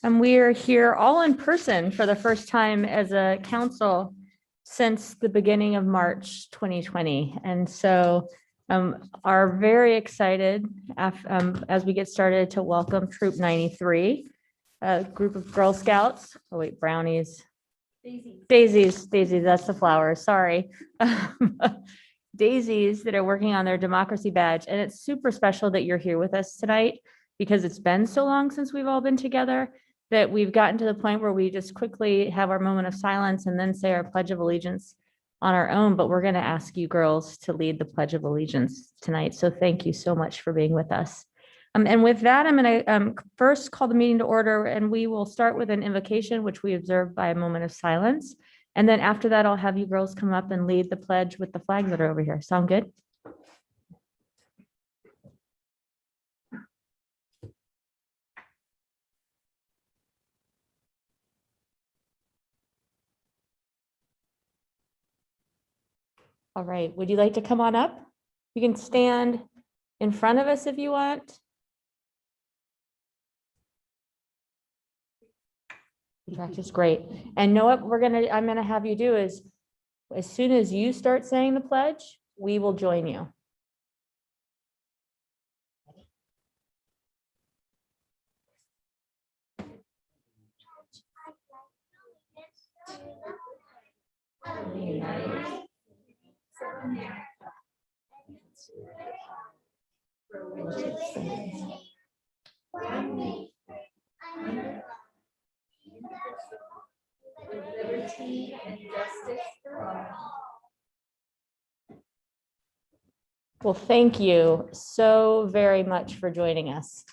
And we are here all in person for the first time as a council since the beginning of March 2020. And so are very excited as we get started to welcome Troop 93, a group of Girl Scouts. Oh wait, brownies. Daisies, that's the flowers, sorry. Daisies that are working on their democracy badge. And it's super special that you're here with us tonight because it's been so long since we've all been together that we've gotten to the point where we just quickly have our moment of silence and then say our Pledge of Allegiance on our own. But we're going to ask you girls to lead the Pledge of Allegiance tonight. So thank you so much for being with us. And with that, I'm going to first call the meeting to order, and we will start with an invocation, which we observe by a moment of silence. And then after that, I'll have you girls come up and lead the pledge with the flags that are over here. Sound good? All right. Would you like to come on up? You can stand in front of us if you want. Practice great. And know what I'm gonna have you do is as soon as you start saying the pledge, we will join you. Liberty and justice for all. Well, thank you so very much for joining us.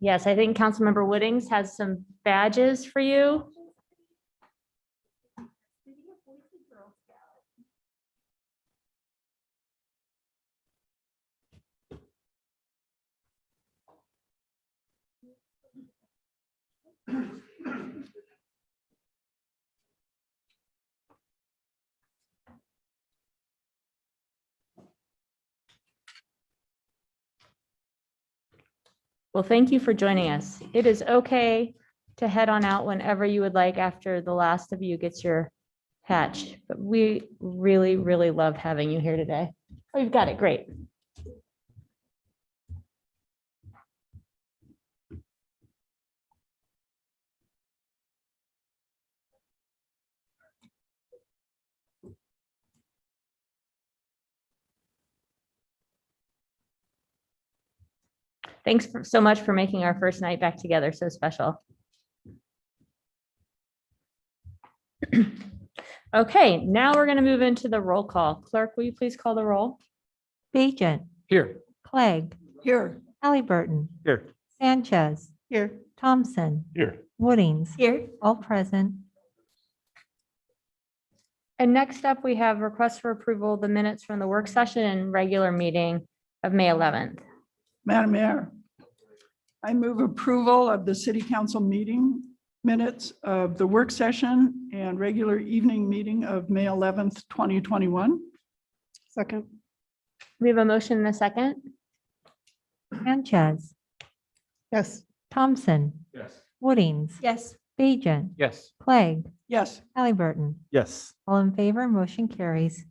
Yes, I think Councilmember Woodings has some badges for you. Well, thank you for joining us. It is okay to head on out whenever you would like after the last of you gets your patch, but we really, really love having you here today. Oh, you've got it. Great. Thanks so much for making our first night back together so special. Okay, now we're going to move into the roll call. Clerk, will you please call the roll? Bajent. Here. Clegg. Here. Halliburton. Here. Sanchez. Here. Thompson. Here. Woodings. Here. All present. And next up, we have requests for approval of the minutes from the work session and regular meeting of May 11th. Madam Mayor, I move approval of the city council meeting minutes of the work session and regular evening meeting of May 11th, 2021. Second. We have a motion and a second. Sanchez. Yes. Thompson. Yes. Woodings. Yes. Bajent. Yes. Clegg. Yes, Halliburton. Yes. All in favor, motion carries.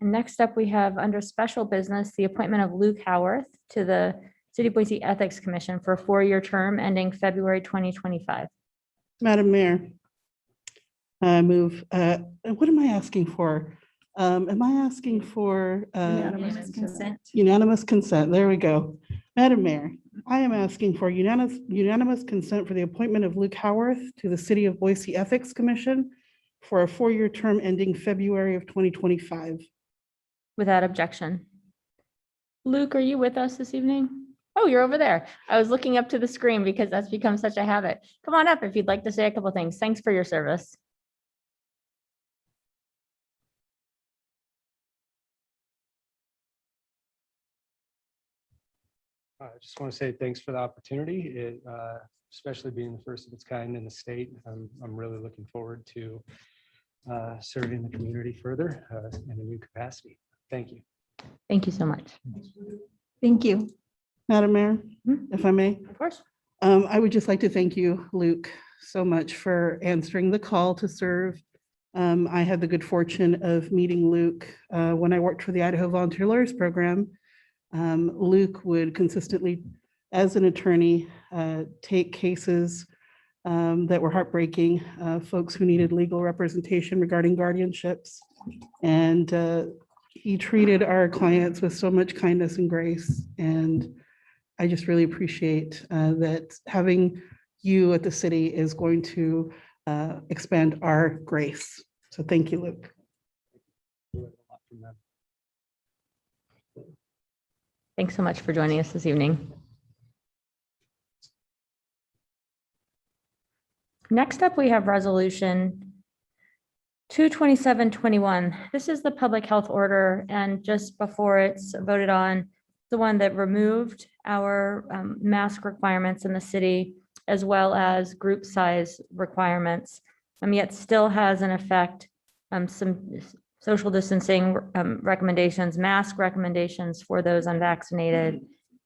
And next up, we have under special business, the appointment of Luke Howarth to the City of Boise Ethics Commission for a 4-year term ending February 2025. Madam Mayor, I move, what am I asking for? Am I asking for unanimous consent. unanimous consent? There we go. Madam Mayor, I am asking for unanimous consent for the appointment of Luke Howarth to the City of Boise Ethics Commission for a 4-year term ending February of 2025. Without objection. Luke, are you with us this evening? Oh, you're over there. I was looking up to the screen because that's become such a habit. Come on up if you'd like to say a couple things. Thanks for your service. I just want to say thanks for the opportunity, especially being the first of its kind in the state. I'm really looking forward to serving the community further in a new capacity. Thank you. Thank you so much. Thank you. Madam Mayor, Mhm. if I may. Of course. I would just like to thank you, Luke, so much for answering the call to serve. I had the good fortune of meeting Luke when I worked for the Idaho Volunteer Lawyers Program. Luke would consistently, as an attorney, take cases that were heartbreaking, folks who needed legal representation regarding guardianships. And he treated our clients with so much kindness and grace. And I just really appreciate that having you at the city is going to expand our grace. So thank you, Luke. Thanks so much for joining us this evening. Next up, we have resolution 22721. This is the public health order, and just before it's voted on, the one that removed our mask requirements in the city, as well as group size requirements, yet still has in effect some social distancing recommendations, mask recommendations for those unvaccinated,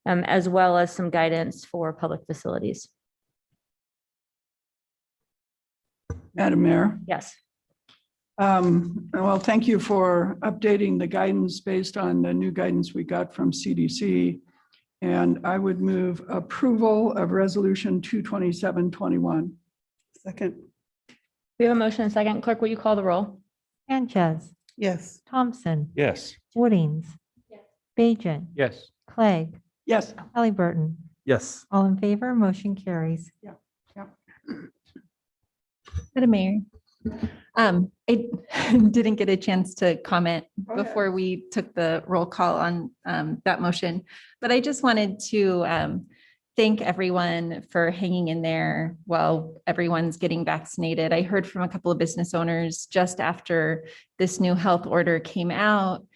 as well as some guidance for public facilities. Madam Mayor. Yes. Well, thank you for updating the guidance based on the new guidance we got from CDC. And I would move approval of resolution 22721. Second, We have a motion and a second. Clerk, will you call the roll? Sanchez, yes. Thompson, Yes. Woodings, Bajent, Yes. Clegg, Yes. Halliburton. Yes. All in favor, motion carries. Madam Mayor, I didn't get a chance to comment Go ahead. before we took the roll call on that motion, but I just wanted to thank everyone for hanging in there while everyone's getting vaccinated. I heard from a couple of business owners just after this new health order came out,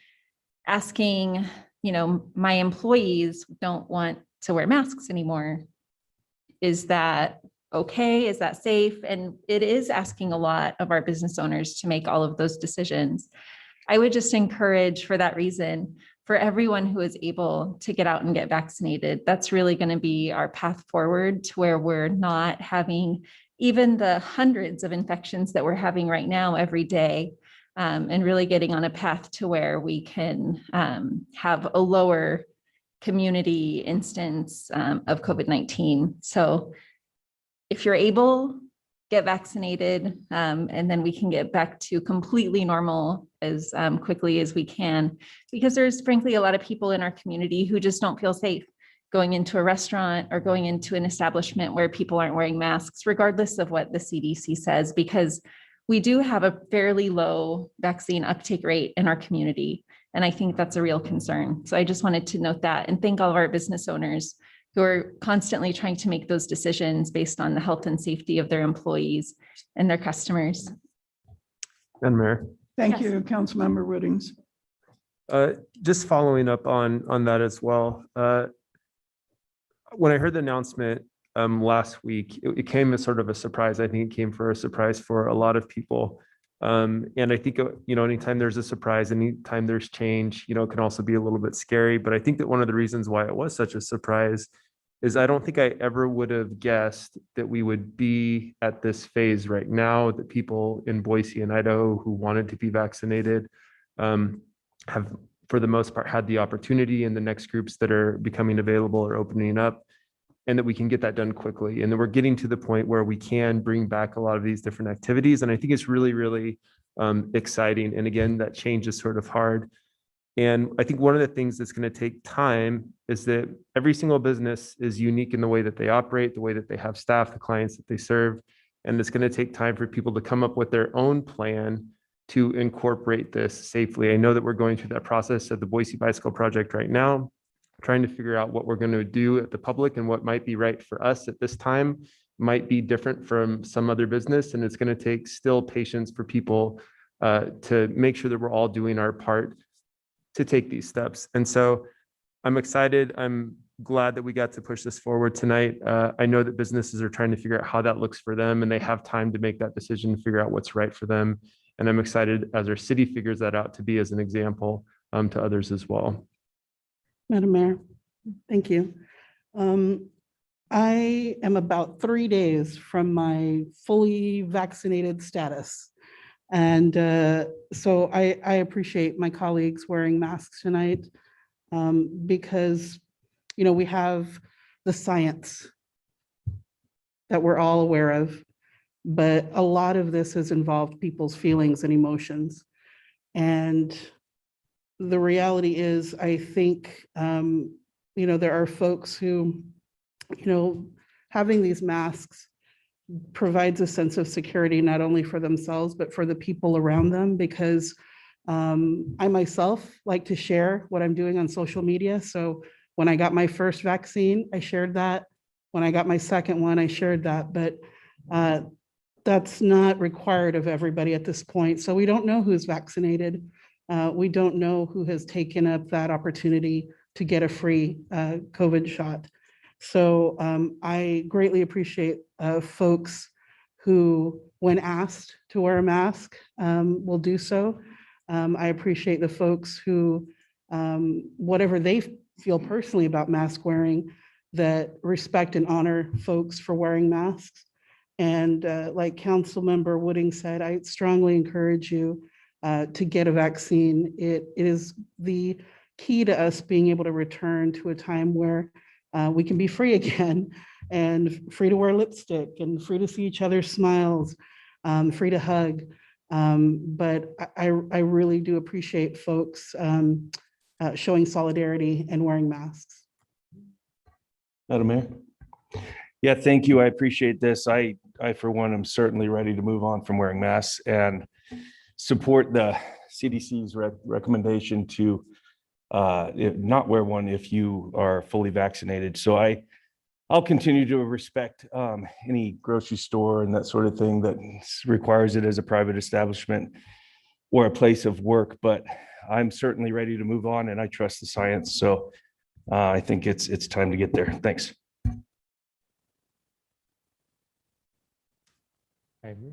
asking, my employees don't want to wear masks anymore. Is that okay? Is that safe? And it is asking a lot of our business owners to make all of those decisions. I would just encourage, for that reason, for everyone who is able to get out and get vaccinated, that's really going to be our path forward to where we're not having even the hundreds of infections that we're having right now every day, and really getting on a path to where we can have a lower community instance of COVID-19. So if you're able, get vaccinated, and then we can get back to completely normal as quickly as we can, because there's frankly a lot of people in our community who just don't feel safe going into a restaurant or going into an establishment where people aren't wearing masks, regardless of what the CDC says, because we do have a fairly low vaccine uptake rate in our community. And I think that's a real concern. So I just wanted to note that and thank all of our business owners who are constantly trying to make those decisions based on the health and safety of their employees and their customers. Madam Mayor, Thank Yes. you, Councilmember Woodings. just following up on that as well. When I heard the announcement last week, it came as sort of a surprise. I think it came for a surprise for a lot of people. And I think, anytime there's a surprise, anytime there's change, it can also be a little bit scary. But I think that one of the reasons why it was such a surprise is I don't think I ever would have guessed that we would be at this phase right now, that people in Boise and Idaho who wanted to be vaccinated have, for the most part, had the opportunity, and the next groups that are becoming available are opening up, and that we can get that done quickly. And then we're getting to the point where we can bring back a lot of these different activities. And I think it's really, really exciting. And again, that change is sort of hard. And I think one of the things that's going to take time is that every single business is unique in the way that they operate, the way that they have staff, the clients that they serve. And it's going to take time for people to come up with their own plan to incorporate this safely. I know that we're going through that process at the Boise Bicycle Project right now, trying to figure out what we're going to do at the public, and what might be right for us at this time might be different from some other business. And it's going to take still patience for people to make sure that we're all doing our part to take these steps. And so I'm excited. I'm glad that we got to push this forward tonight. I know that businesses are trying to figure out how that looks for them, and they have time to make that decision, figure out what's right for them. And I'm excited as our city figures that out to be as an example to others as well. Madam Mayor, thank you. I am about 3 days from my fully vaccinated status. And so I appreciate my colleagues wearing masks tonight because, you know, we have the science that we're all aware of, but a lot of this has involved people's feelings and emotions. And the reality is, I think, you know, there are folks who, you know, having these masks provides a sense of security, not only for themselves, but for the people around them, because I myself like to share what I'm doing on social media. So when I got my first vaccine, I shared that. When I got my second one, I shared that, but that's not required of everybody at this point. So we don't know who's vaccinated. We don't know who has taken up that opportunity to get a free COVID shot. So I greatly appreciate folks who, when asked to wear a mask, will do so. I appreciate the folks who, whatever they feel personally about mask wearing, that respect and honor folks for wearing masks. And like Councilmember Wooding said, I strongly encourage you to get a vaccine. It is the key to us being able to return to a time where we can be free again, and free to wear lipstick, and free to see each other's smiles, free to hug. But I really do appreciate folks showing solidarity and wearing masks. Madam Mayor. Yeah, thank you. I appreciate this. I for one, am certainly ready to move on from wearing masks and support the CDC's recommendation to not wear one if you are fully vaccinated. So I'll continue to respect any grocery store and that sort of thing that requires it as a private establishment or a place of work, but I'm certainly ready to move on, and I trust the science. So I think it's time to get there. Thanks. I agree.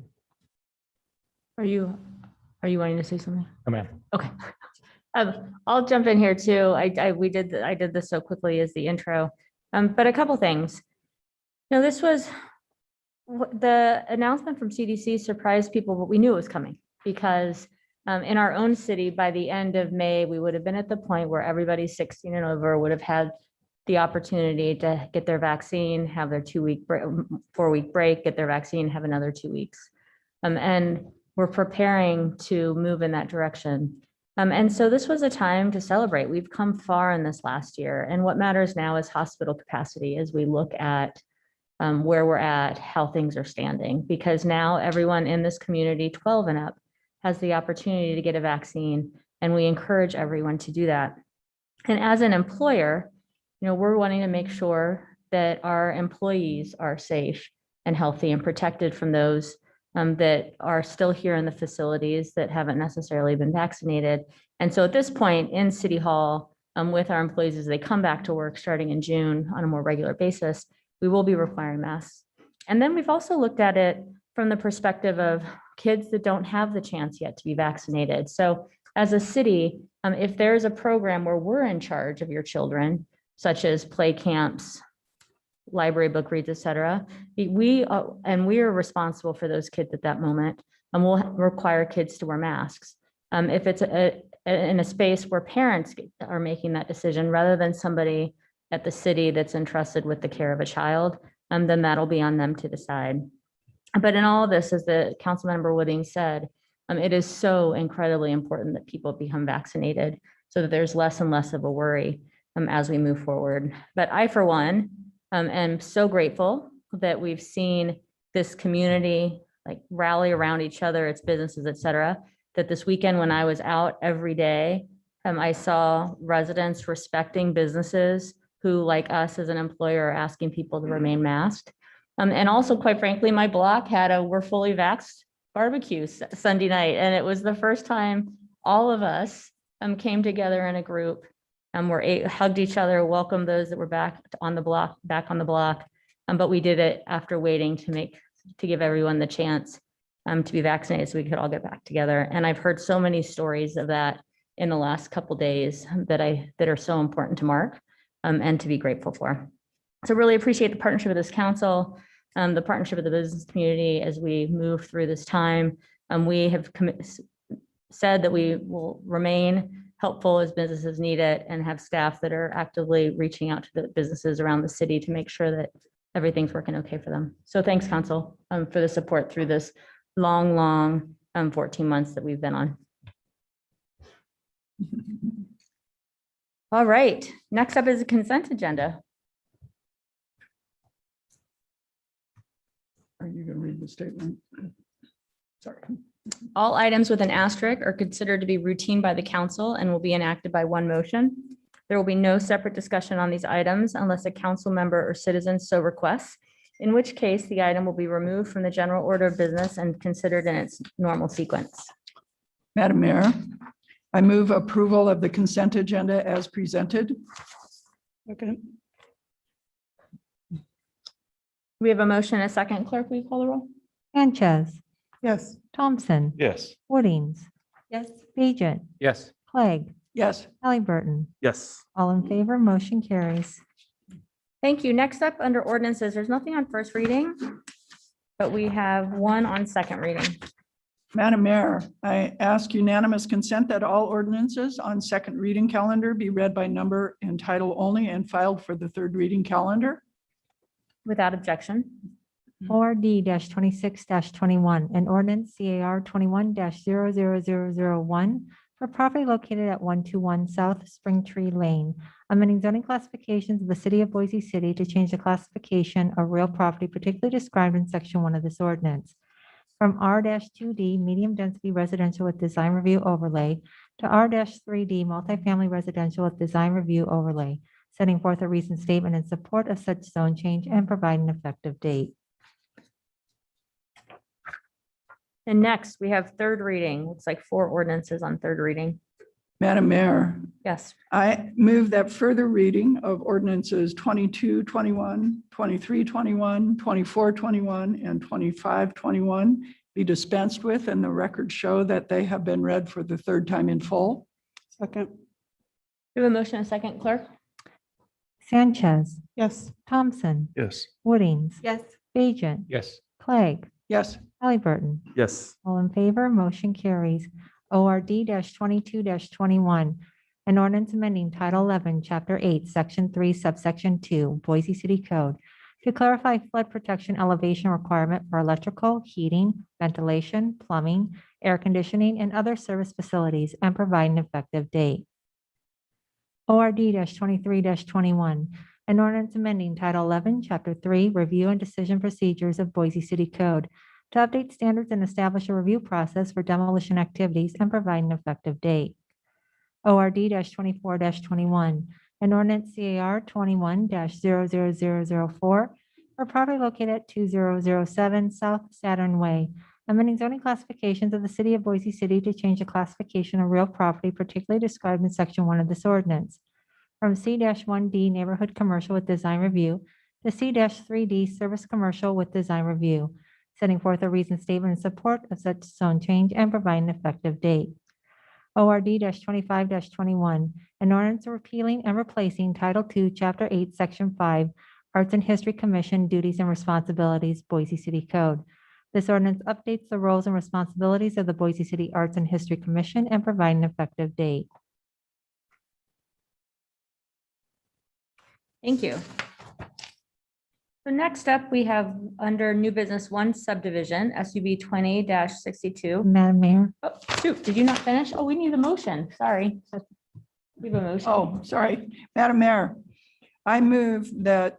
Are you wanting to say something? Oh, man. Okay. I'll jump in here too. I did this so quickly as the intro, but a couple things. You know, this was the announcement from CDC surprised people, but we knew it was coming because in our own city, by the end of May, we would have been at the point where everybody 16 and over would have had the opportunity to get their vaccine, have their 4-week break, get their vaccine, have another 2 weeks. And we're preparing to move in that direction. And so this was a time to celebrate. We've come far in this last year. And what matters now is hospital capacity as we look at where we're at, how things are standing, because now everyone in this community 12 and up has the opportunity to get a vaccine, and we encourage everyone to do that. And as an employer, you know, we're wanting to make sure that our employees are safe and healthy and protected from those that are still here in the facilities that haven't necessarily been vaccinated. And so at this point in City Hall, with our employees as they come back to work starting in June on a more regular basis, we will be requiring masks. And then we've also looked at it from the perspective of kids that don't have the chance yet to be vaccinated. So as a city, if there's a program where we're in charge of your children, such as play camps, library book reads, et cetera, we are responsible for those kids at that moment, and we'll require kids to wear masks. If it's in a space where parents are making that decision rather than somebody at the city that's entrusted with the care of a child, then that'll be on them to decide. But in all of this, as the Councilmember Wooding said, it is so incredibly important that people become vaccinated so that there's less and less of a worry as we move forward. But I, for one, am so grateful that we've seen this community like rally around each other, its businesses, et cetera, that this weekend when I was out every day, I saw residents respecting businesses who, like us as an employer, are asking people to remain masked. And also, quite frankly, my block had a "we're fully vaxxed" barbecue Sunday night. And it was the first time all of us came together in a group and hugged each other, welcomed those that were back on the block. But we did it after waiting to give everyone the chance to be vaccinated so we could all get back together. And I've heard so many stories of that in the last couple of days that are so important to mark and to be grateful for. So really appreciate the partnership of this council, the partnership of the business community as we move through this time. We have said that we will remain helpful as businesses need it and have staff that are actively reaching out to the businesses around the city to make sure that everything's working okay for them. So thanks, council, for the support through this long 14 months that we've been on. All right, next up is the consent agenda. Are you going to read the statement? Sorry. All items with an asterisk are considered to be routine by the council and will be enacted by one motion. There will be no separate discussion on these items unless a council member or citizen so requests, in which case the item will be removed from the general order of business and considered in its normal sequence. Madam Mayor, I move approval of the consent agenda as presented. Second. We have a motion and a second. Clerk, will you call the roll? Sanchez, Yes. Thompson, Yes. Woodings, Yes. Bajent, Yes. Clegg, Yes. Halliburton. Yes. All in favor, motion carries. Thank you. Next up, under ordinances, there's nothing on first reading, but we have one on second reading. Madam Mayor, I ask unanimous consent that all ordinances on second reading calendar be read by number and title only and filed for the third reading calendar. Without objection. ORD 26-21, an ordinance CAR 21-00001 for property located at 121 South Spring Tree Lane, amending zoning classifications of the city of Boise City to change the classification of real property particularly described in section 1 of this ordinance from R-2D medium density residential with design review overlay to R-3D multifamily residential with design review overlay, setting forth a reasoned statement in support of such zone change and providing an effective date. And next, we have third reading. Looks like 4 ordinances on third reading. Madam Mayor, Yes. I move that further reading of ordinances 2221, 2321, 2421, and 2521 be dispensed with, and the records show that they have been read for the third time in full. Second. We have a motion and a second. Clerk? Sanchez, Yes. Thompson, Yes. Woodings, Yes. Bajent, Yes. Clegg, Yes. Halliburton. Yes. All in favor, motion carries. ORD 22-21, an ordinance amending Title 11, Chapter 8, Section 3, Subsection 2, Boise City Code to clarify flood protection elevation requirement for electrical, heating, ventilation, plumbing, air conditioning, and other service facilities and provide an effective date. ORD 23-21, an ordinance amending Title 11, Chapter 3, Review and Decision Procedures of Boise City Code to update standards and establish a review process for demolition activities and provide an effective date. ORD 24-21, an ordinance CAR 21-00004 for property located at 2007 South Saturn Way, amending zoning classifications of the city of Boise City to change the classification of real property particularly described in section 1 of this ordinance from C-1D neighborhood commercial with design review to C-3D service commercial with design review, setting forth a reasoned statement in support of such zone change and providing an effective date. ORD 25-21, an ordinance repealing and replacing Title II, Chapter 8, Section 5, Arts and History Commission Duties and Responsibilities, Boise City Code. This ordinance updates the roles and responsibilities of the Boise City Arts and History Commission and providing an effective date. Thank you. So next up, we have under new business 1 subdivision, SUB 20-62. Madam Mayor, Oh, shoot, did you not finish? Oh, we need a motion. Sorry. We have a motion. Oh, sorry. Madam Mayor, I move that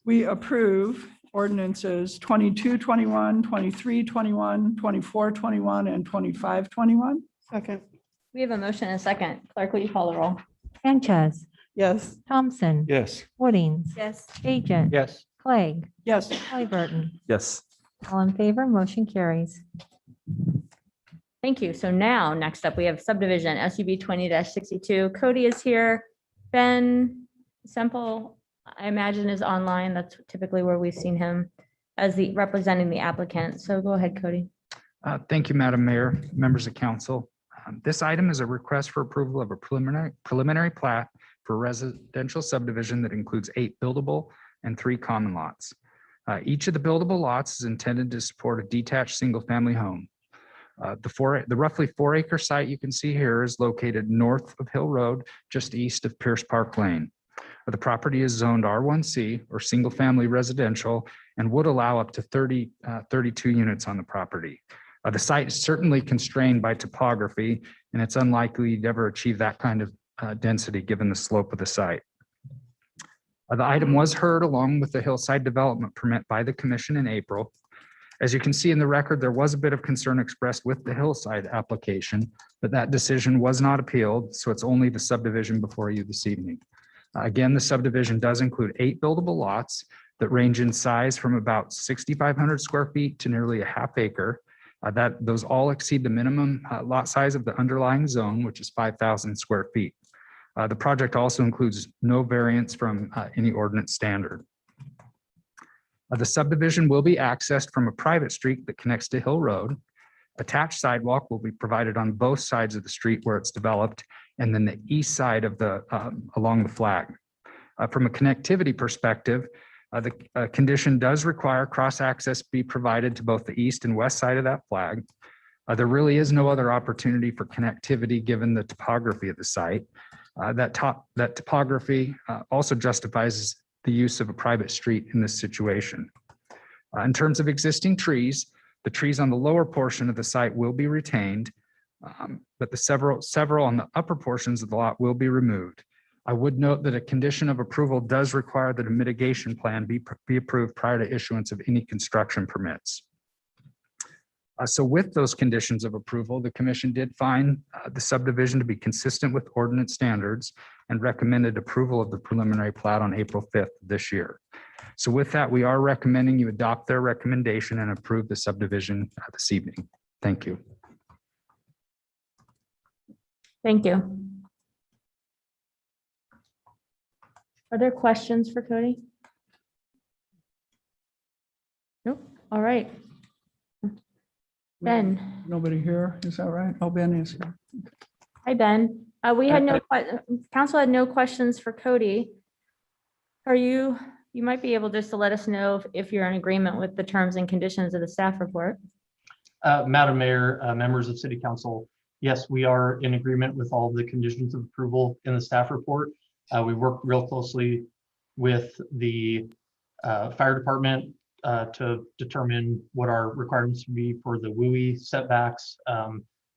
we approve ordinances 2221, 2321, 2421, and 2521. Second. We have a motion and a second. Clerk, will you call the roll? Sanchez, Yes. Thompson, Yes. Woodings, Yes. Bajent, Yes. Clegg, Yes. Halliburton. Yes. All in favor, motion carries. Thank you. So now, next up, we have subdivision SUB 20-62. Cody is here. Ben Semple, I imagine, is online. That's typically where we've seen him as the representing the applicant. So go ahead, Cody. Thank you, Madam Mayor, members of council. This item is a request for approval of a preliminary plat for residential subdivision that includes 8 buildable and 3 common lots. Each of the buildable lots is intended to support a detached single-family home. The roughly 4-acre site you can see here is located north of Hill Road, just east of Pierce Park Lane. The property is zoned R1C, or single-family residential, and would allow up to 32 units on the property. The site is certainly constrained by topography, and it's unlikely to ever achieve that kind of density given the slope of the site. The item was heard along with the hillside development permit by the commission in April. As you can see in the record, there was a bit of concern expressed with the hillside application, but that decision was not appealed, so it's only the subdivision before you this evening. Again, the subdivision does include 8 buildable lots that range in size from about 6,500 square feet to nearly a half acre. Those all exceed the minimum lot size of the underlying zone, which is 5,000 square feet. The project also includes no variance from any ordinance standard. The subdivision will be accessed from a private street that connects to Hill Road. Attached sidewalk will be provided on both sides of the street where it's developed, and then the east side of along the flag. From a connectivity perspective, the condition does require cross-access be provided to both the east and west side of that flag. There really is no other opportunity for connectivity given the topography of the site. That topography also justifies the use of a private street in this situation. In terms of existing trees, the trees on the lower portion of the site will be retained, but the several on the upper portions of the lot will be removed. I would note that a condition of approval does require that a mitigation plan be approved prior to issuance of any construction permits. So with those conditions of approval, the commission did find the subdivision to be consistent with ordinance standards and recommended approval of the preliminary plat on April 5th this year. So with that, we are recommending you adopt their recommendation and approve the subdivision this evening. Thank you. Thank you. Are there questions for Cody? Nope. All right. Ben. Nobody here, is that right? Oh, Ben is here. Hi, Ben. We had council had no questions for Cody. You might be able just to let us know if you're in agreement with the terms and conditions of the staff report. Madam Mayor, members of City Council, yes, we are in agreement with all the conditions of approval in the staff report. We worked real closely with the fire department to determine what our requirements would be for the WUI setbacks.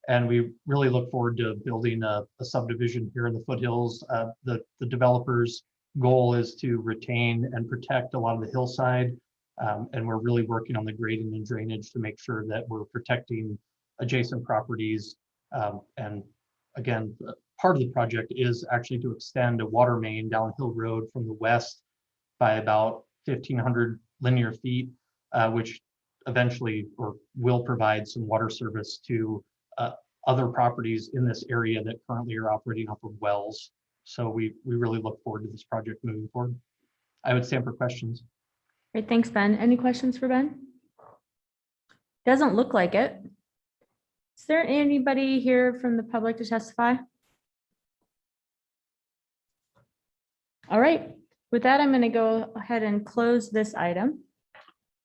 And we really look forward to building a subdivision here in the foothills. The developer's goal is to retain and protect a lot of the hillside. And we're really working on the grading and drainage to make sure that we're protecting adjacent properties. And again, part of the project is actually to extend a water main down Hill Road from the west by about 1,500 linear feet, which eventually or will provide some water service to other properties in this area that currently are operating off of wells. So we really look forward to this project moving forward. I would stand for questions. Great, thanks, Ben. Any questions for Ben? Doesn't look like it. Is there anybody here from the public to testify? All right, with that, I'm going to go ahead and close this item.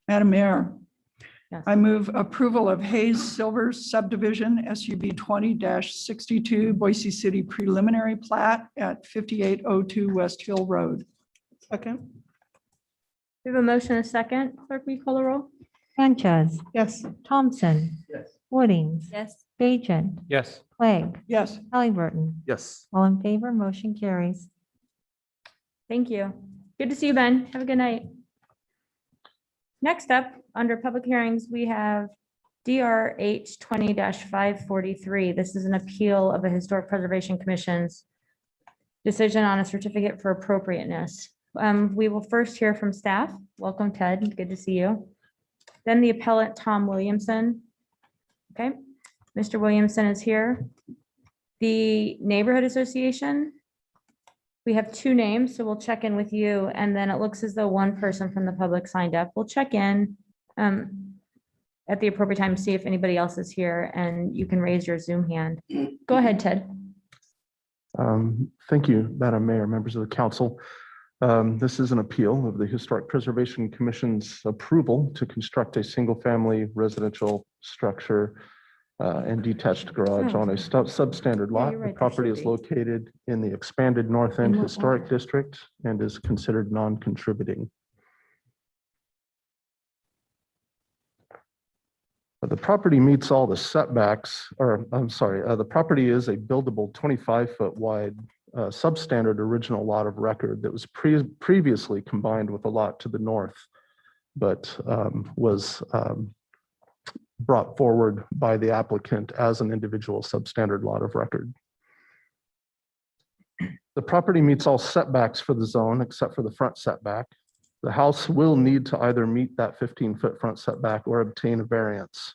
Madam Mayor, Yes. I move approval of Hayes Silver subdivision SUB 20-62 Boise City preliminary plat at 5802 West Hill Road. Second. We have a motion and a second. Clerk, will you call the roll? Sanchez, Yes. Thompson. Yes. Woodings. Yes. Bajent. Yes. Clegg. Yes, Halliburton. Yes. All in favor, motion carries. Thank you. Good to see you, Ben. Have a good night. Next up, under public hearings, we have DRH 20-543. This is an appeal of a Historic Preservation Commission's decision on a certificate for appropriateness. We will first hear from staff. Welcome, Ted. Good to see you. Then the appellant, Tom Williamson. Okay, Mr. Williamson is here. The Neighborhood Association. We have 2 names, so we'll check in with you. And then it looks as though one person from the public signed up. We'll check in at the appropriate time to see if anybody else is here, and you can raise your Zoom hand. Go ahead, Ted. Thank you, Madam Mayor, members of the council. This is an appeal of the Historic Preservation Commission's approval to construct a single-family residential structure and detached garage on a substandard lot. you're The right, there property should is be. located in the expanded North End In what Historic order? District and is considered non-contributing. The property meets all the setbacks, or I'm sorry, the property is a buildable 25-foot wide substandard original lot of record that was previously combined with a lot to the north, but was brought forward by the applicant as an individual substandard lot of record. The property meets all setbacks for the zone except for the front setback. The house will need to either meet that 15-foot front setback or obtain a variance.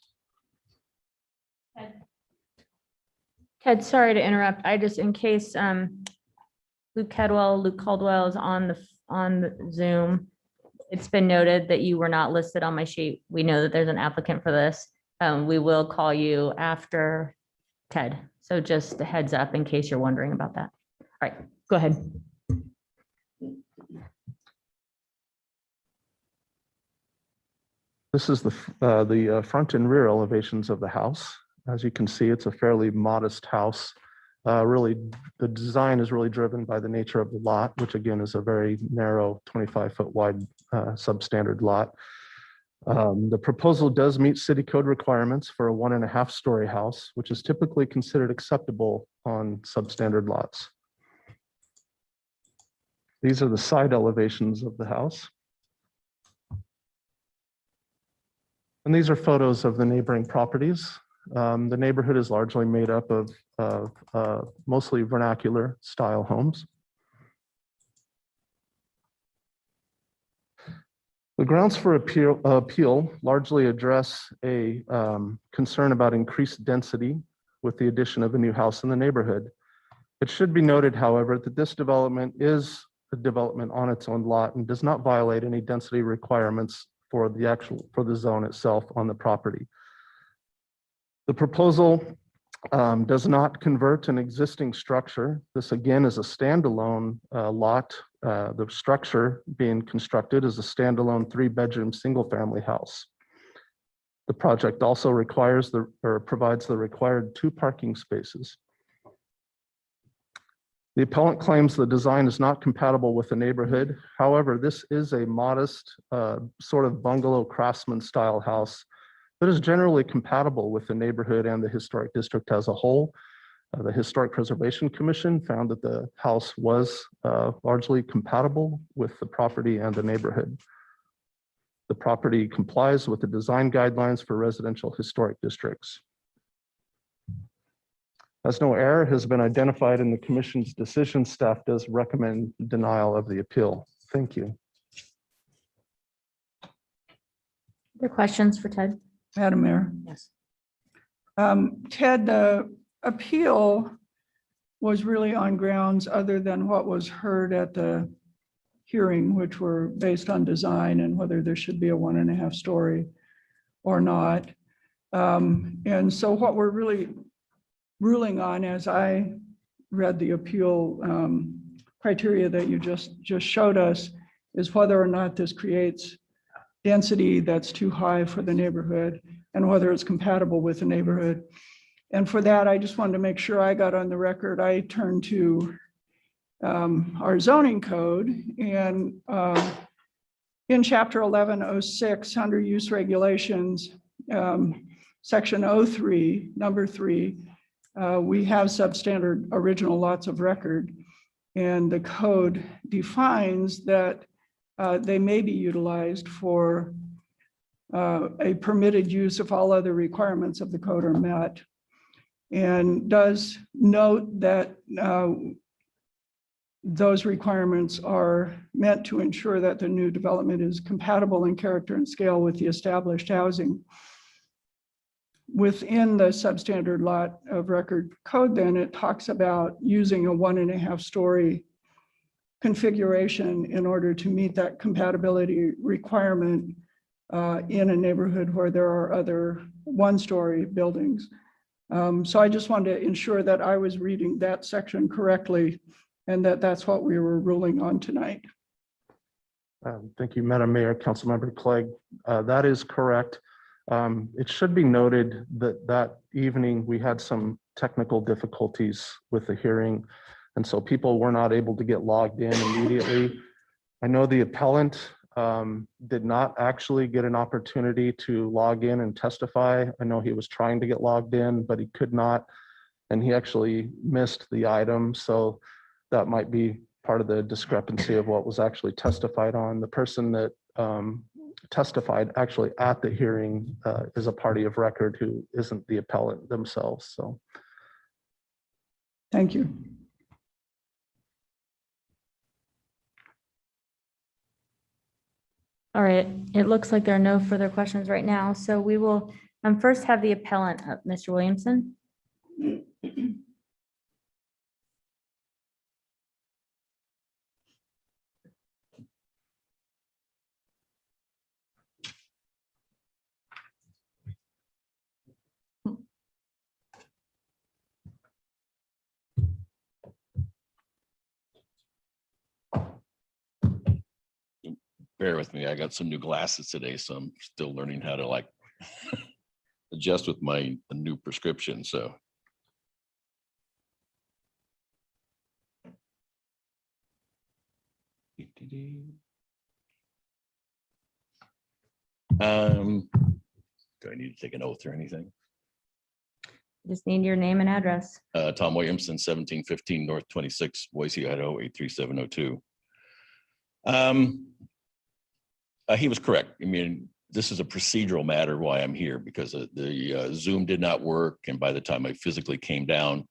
Ted, sorry to interrupt. I just, in case Luke Caldwell is on the Zoom. It's been noted that you were not listed on my sheet. We know that there's an applicant for this. We will call you after Ted. So just a heads up in case you're wondering about that. All right, go ahead. This is the front and rear elevations of the house. As you can see, it's a fairly modest house. Really, the design is really driven by the nature of the lot, which again is a very narrow 25-foot wide substandard lot. The proposal does meet city code requirements for a 1.5-story house, which is typically considered acceptable on substandard lots. These are the side elevations of the house. And these are photos of the neighboring properties. The neighborhood is largely made up of mostly vernacular style homes. The grounds for appeal largely address a concern about increased density with the addition of a new house in the neighborhood. It should be noted, however, that this development is a development on its own lot and does not violate any density requirements for the zone itself on the property. The proposal does not convert an existing structure. This again is a standalone lot. The structure being constructed is a standalone 3-bedroom single-family house. The project also provides the required 2 parking spaces. The appellant claims the design is not compatible with the neighborhood. However, this is a modest sort of bungalow craftsman style house that is generally compatible with the neighborhood and the historic district as a whole. The Historic Preservation Commission found that the house was largely compatible with the property and the neighborhood. The property complies with the design guidelines for residential historic districts. As no error has been identified in the commission's decision, staff does recommend denial of the appeal. Thank you. Other questions for Ted? Madam Mayor. Yes. Ted, the appeal was really on grounds other than what was heard at the hearing, which were based on design and whether there should be a 1.5-story or not. And so what we're really ruling on, as I read the appeal criteria that you just showed us, is whether or not this creates density that's too high for the neighborhood and whether it's compatible with the neighborhood. And for that, I just wanted to make sure I got on the record. I turned to our zoning code, and in chapter 1106 under use regulations, section 03, number 3, we have substandard original lots of record, and the code defines that they may be utilized for a permitted use if all other requirements of the code are met, and does note that those requirements are meant to ensure that the new development is compatible in character and scale with the established housing. Within the substandard lot of record code, then it talks about using a 1.5-story configuration in order to meet that compatibility requirement in a neighborhood where there are other 1-story buildings. So I just wanted to ensure that I was reading that section correctly and that that's what we were ruling on tonight. Thank you, Madam Mayor, Councilmember Clegg. That is correct. It should be noted that that evening we had some technical difficulties with the hearing, and so people were not able to get logged in immediately. I know the appellant did not actually get an opportunity to log in and testify. I know he was trying to get logged in, but he could not, and he actually missed the item. So that might be part of the discrepancy of what was actually testified on. The person that testified actually at the hearing is a party of record who isn't the appellant themselves. So Thank you. All right, it looks like there are no further questions right now, so we will first have the appellant, Mr. Williamson. Bear with me, I got some new glasses today, so I'm still learning how to like adjust with my new prescription, so. Do I need to take an oath or anything? Just need your name and address. Tom Williamson, 1715 North 26, Boise, Idaho, 83702. He was correct. I mean, this is a procedural matter why I'm here, because the Zoom did not work. And by the time I physically came down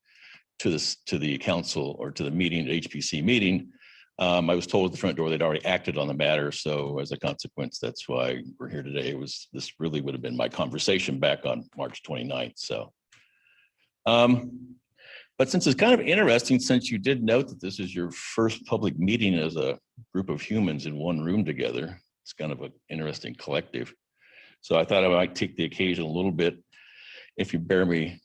to the council or to the meeting, HPC meeting, I was told at the front door they'd already acted on the matter. So as a consequence, that's why we're here today. This really would have been my conversation back on March 29th. So, but since it's kind of interesting, since you did note that this is your first public meeting as a group of humans in one room together, it's kind of an interesting collective. So I thought I might take the occasion a little bit, if you bear me,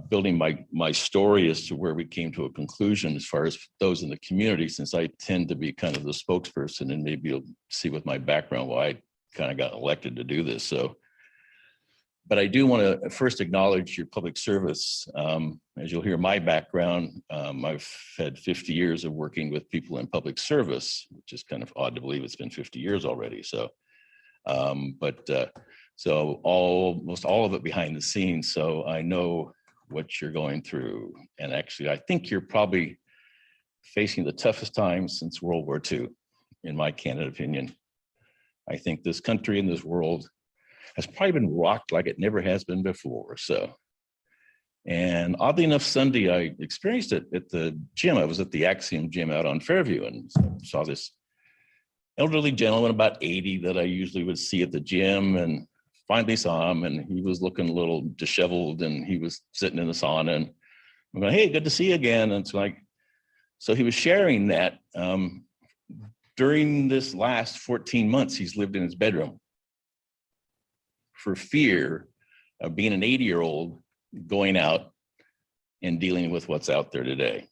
building my story as to where we came to a conclusion as far as those in the community, since I tend to be kind of the spokesperson, and maybe you'll see with my background why I kind of got elected to do this. So, but I do want to first acknowledge your public service. As you'll hear my background, I've had 50 years of working with people in public service, which is kind of odd to believe it's been 50 years already. So, so almost all of it behind the scenes. So I know what you're going through. And actually, I think you're probably facing the toughest time since World War II, in my candid opinion. I think this country and this world has probably been rocked like it never has been before. So, and oddly enough, Sunday, I experienced it at the gym. I was at the Axiom gym out on Fairview and saw this elderly gentleman, about 80, that I usually would see at the gym, and finally saw him, and he was looking a little disheveled, and he was sitting in the sauna, and I'm going, hey, good to see you again. And it's like, so he was sharing that during this last 14 months, he's lived in his bedroom for fear of being an 80-year-old going out and dealing with what's out there today.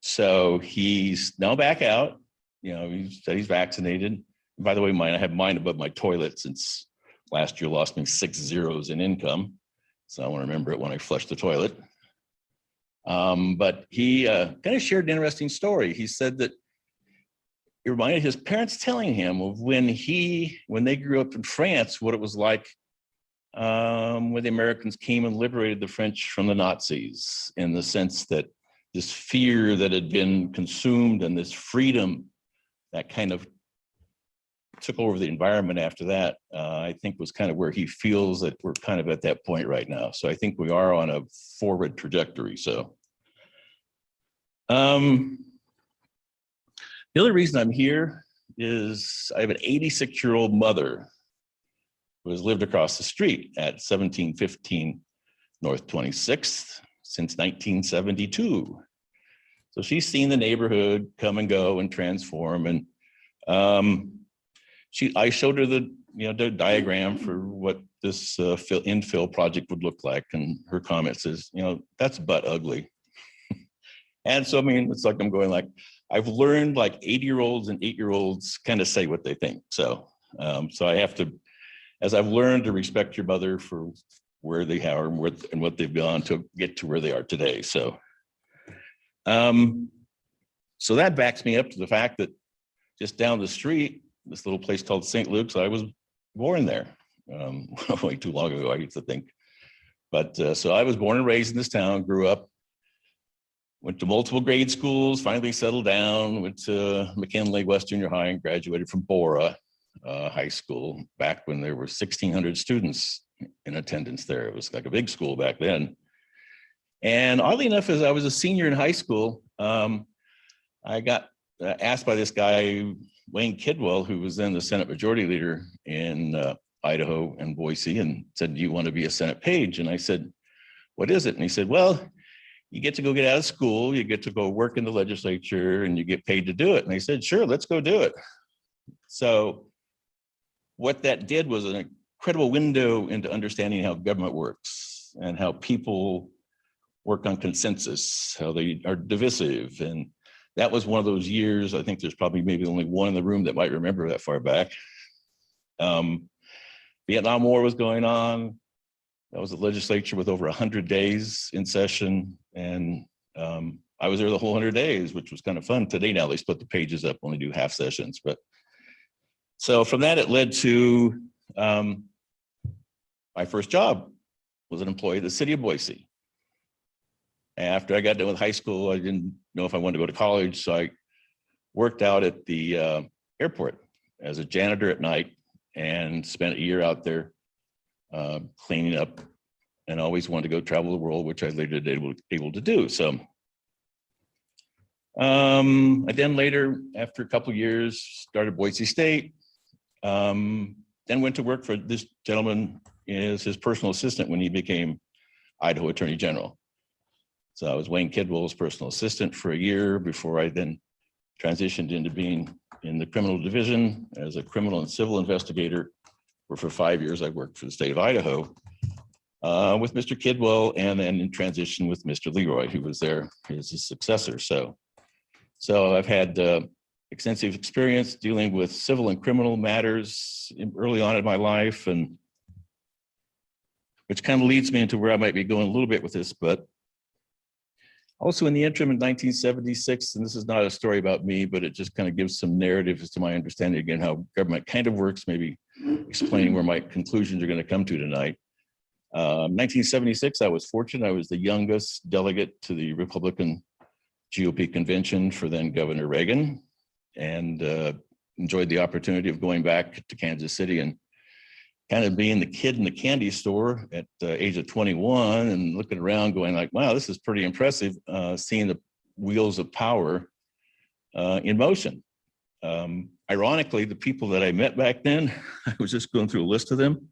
So he's now back out. You know, he said he's vaccinated. And by the way, I have mine above my toilet since last year lost me 6 zeros in income. So I want to remember it when I flush the toilet. But he kind of shared an interesting story. He said that it reminded his parents telling him of when they grew up in France, what it was like when the Americans came and liberated the French from the Nazis, in the sense that this fear that had been consumed and this freedom that kind of took over the environment after that, I think was kind of where he feels that we're kind of at that point right now. So I think we are on a forward trajectory. So the other reason I'm here is I have an 86-year-old mother who has lived across the street at 1715 North 26th since 1972. So she's seen the neighborhood come and go and transform. And I showed her the diagram for what this infill project would look like. And her comment says, that's butt ugly. And so, I mean, it's like I'm going like, I've learned like 80-year-olds and 8-year-olds kind of say what they think. So, so I have to, as I've learned to respect your mother for where they are and what they've gone to get to where they are today. So, so that backs me up to the fact that just down the street, this little place called St. Luke's, I was born there way too long ago, I used to think. But so I was born and raised in this town, grew up, went to multiple grade schools, finally settled down, went to McKinley West Junior High and graduated from Bora High School back when there were 1,600 students in attendance there. It was like a big school back then. And oddly enough, as I was a senior in high school, I got asked by this guy, Wayne Kidwell, who was then the Senate Majority Leader in Idaho and Boise, and said, do you want to be a Senate page? And I said, what is it? And he said, well, you get to go get out of school, you get to go work in the legislature, and you get paid to do it. And I said, sure, let's go do it. So what that did was an incredible window into understanding how government works and how people work on consensus, how they are divisive. And that was one of those years, I think there's probably maybe only one in the room that might remember that far back. Vietnam War was going on. That was a legislature with over 100 days in session. And I was there the whole 100 days, which was kind of fun. Today now they split the pages up, only do half sessions. But so from that, it led to my first job was an employee of the city of Boise. After I got done with high school, I didn't know if I wanted to go to college. So I worked out at the airport as a janitor at night and spent a year out there cleaning up, and always wanted to go travel the world, which I later did able to do. So I then later, after a couple of years, started Boise State, then went to work for this gentleman as his personal assistant when he became Idaho Attorney General. So I was Wayne Kidwell's personal assistant for a year before I then transitioned into being in the criminal division as a criminal and civil investigator, where for 5 years I worked for the state of Idaho with Mr. Kidwell, and then in transition with Mr. Leroy, who was there as his successor. So I've had extensive experience dealing with civil and criminal matters early on in my life, and which kind of leads me into where I might be going a little bit with this, but also in the interim in 1976, and this is not a story about me, but it just kind of gives some narrative as to my understanding again, how government kind of works, maybe explaining where my conclusions are going to come to tonight. 1976, I was fortunate. I was the youngest delegate to the Republican GOP convention for then Governor Reagan, and enjoyed the opportunity of going back to Kansas City and kind of being the kid in the candy store at the age of 21 and looking around going like, wow, this is pretty impressive, seeing the wheels of power in motion. Ironically, the people that I met back then, I was just going through a list of them.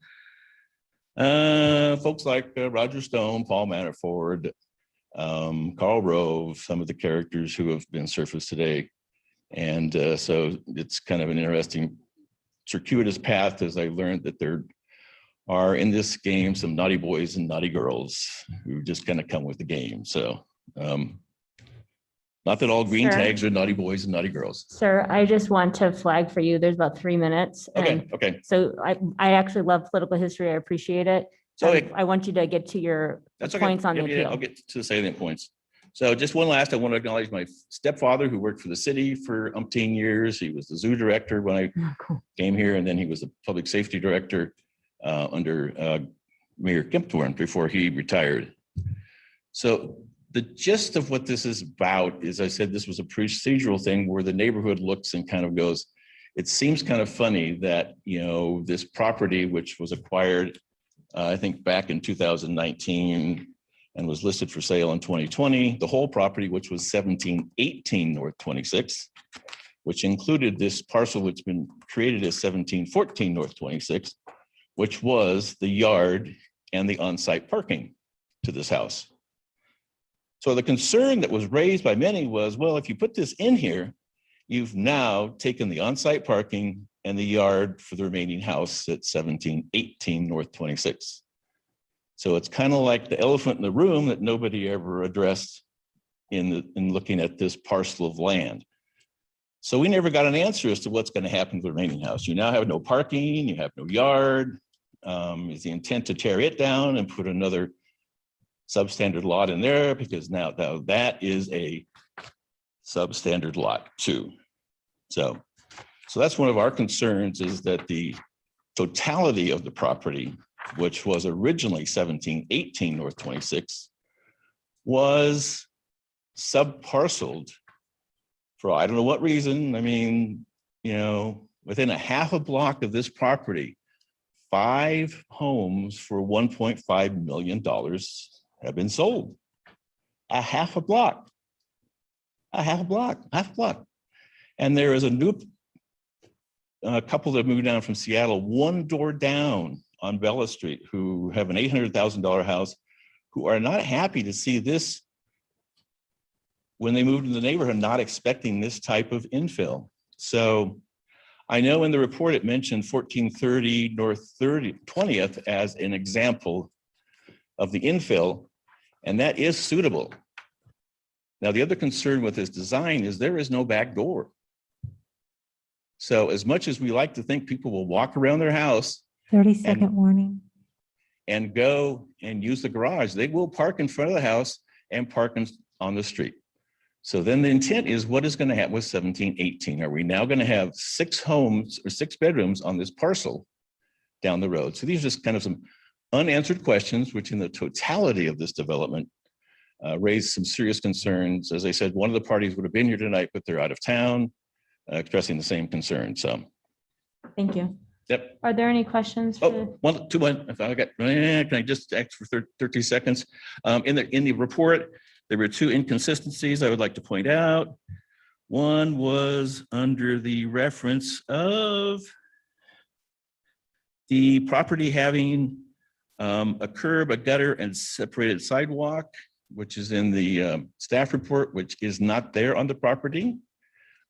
Folks like Roger Stone, Paul Manafort, Karl Rove, some of the characters who have been surfaced today. And so it's kind of an interesting circuitous path as I learned that there are in this game some naughty boys and naughty girls who just kind of come with the game. So not that all green Sure. tags are naughty boys and naughty girls. Sir, I just want to flag for you, there's about 3 minutes. Okay, okay. So I actually love political history. I appreciate it. So I want you to get to your That's okay. points on the Yeah, appeal. I'll get to the salient points. So just one last, I want to acknowledge my stepfather who worked for the city for umpteen years. He was the zoo director when I Oh, cool. came here, and then he was the public safety director under Mayor Kempthorne before he retired. So the gist of what this is about is, I said this was a procedural thing where the neighborhood looks and kind of goes, it seems kind of funny that, you know, this property, which was acquired, I think back in 2019, and was listed for sale in 2020. The whole property, which was 1718 North 26, which included this parcel which has been created as 1714 North 26, which was the yard and the on-site parking to this house. So the concern that was raised by many was, well, if you put this in here, you've now taken the on-site parking and the yard for the remaining house at 1718 North 26. So it's kind of like the elephant in the room that nobody ever addressed in looking at this parcel of land. So we never got an answer as to what's going to happen to the remaining house. You now have no parking, you have no yard. Is the intent to tear it down and put another substandard lot in there? Because now that is a substandard lot too. So that's one of our concerns, is that the totality of the property, which was originally 1718 North 26, was subparceled for I don't know what reason. I mean, within a half a block of this property, 5 homes for $1.5 million have been sold. A half a block. And there is a new couple that moved down from Seattle, one door down on Bella Street, who have an $800,000 house, who are not happy to see this when they moved into the neighborhood, not expecting this type of infill. So I know in the report it mentioned 1430 North 20th as an example of the infill, and that is suitable. Now, the other concern with this design is there is no back door. So as much as we like to think people will walk around their house 30-second warning. and go and use the garage, they will park in front of the house and park on the street. So then the intent is, what is going to happen with 1718? Are we now going to have 6 homes or 6 bedrooms on this parcel down the road? So these are just kind of some unanswered questions, which in the totality of this development raised some serious concerns. As I said, one of the parties would have been here tonight, but they're out of town, expressing the same concern. So, Thank you. yep. Are there any questions? Oh, one. If I got, can I just ask for 30 seconds? In the report, there were 2 inconsistencies I would like to point out. One was under the reference of the property having a curb, a gutter, and separated sidewalk, which is in the staff report, which is not there on the property.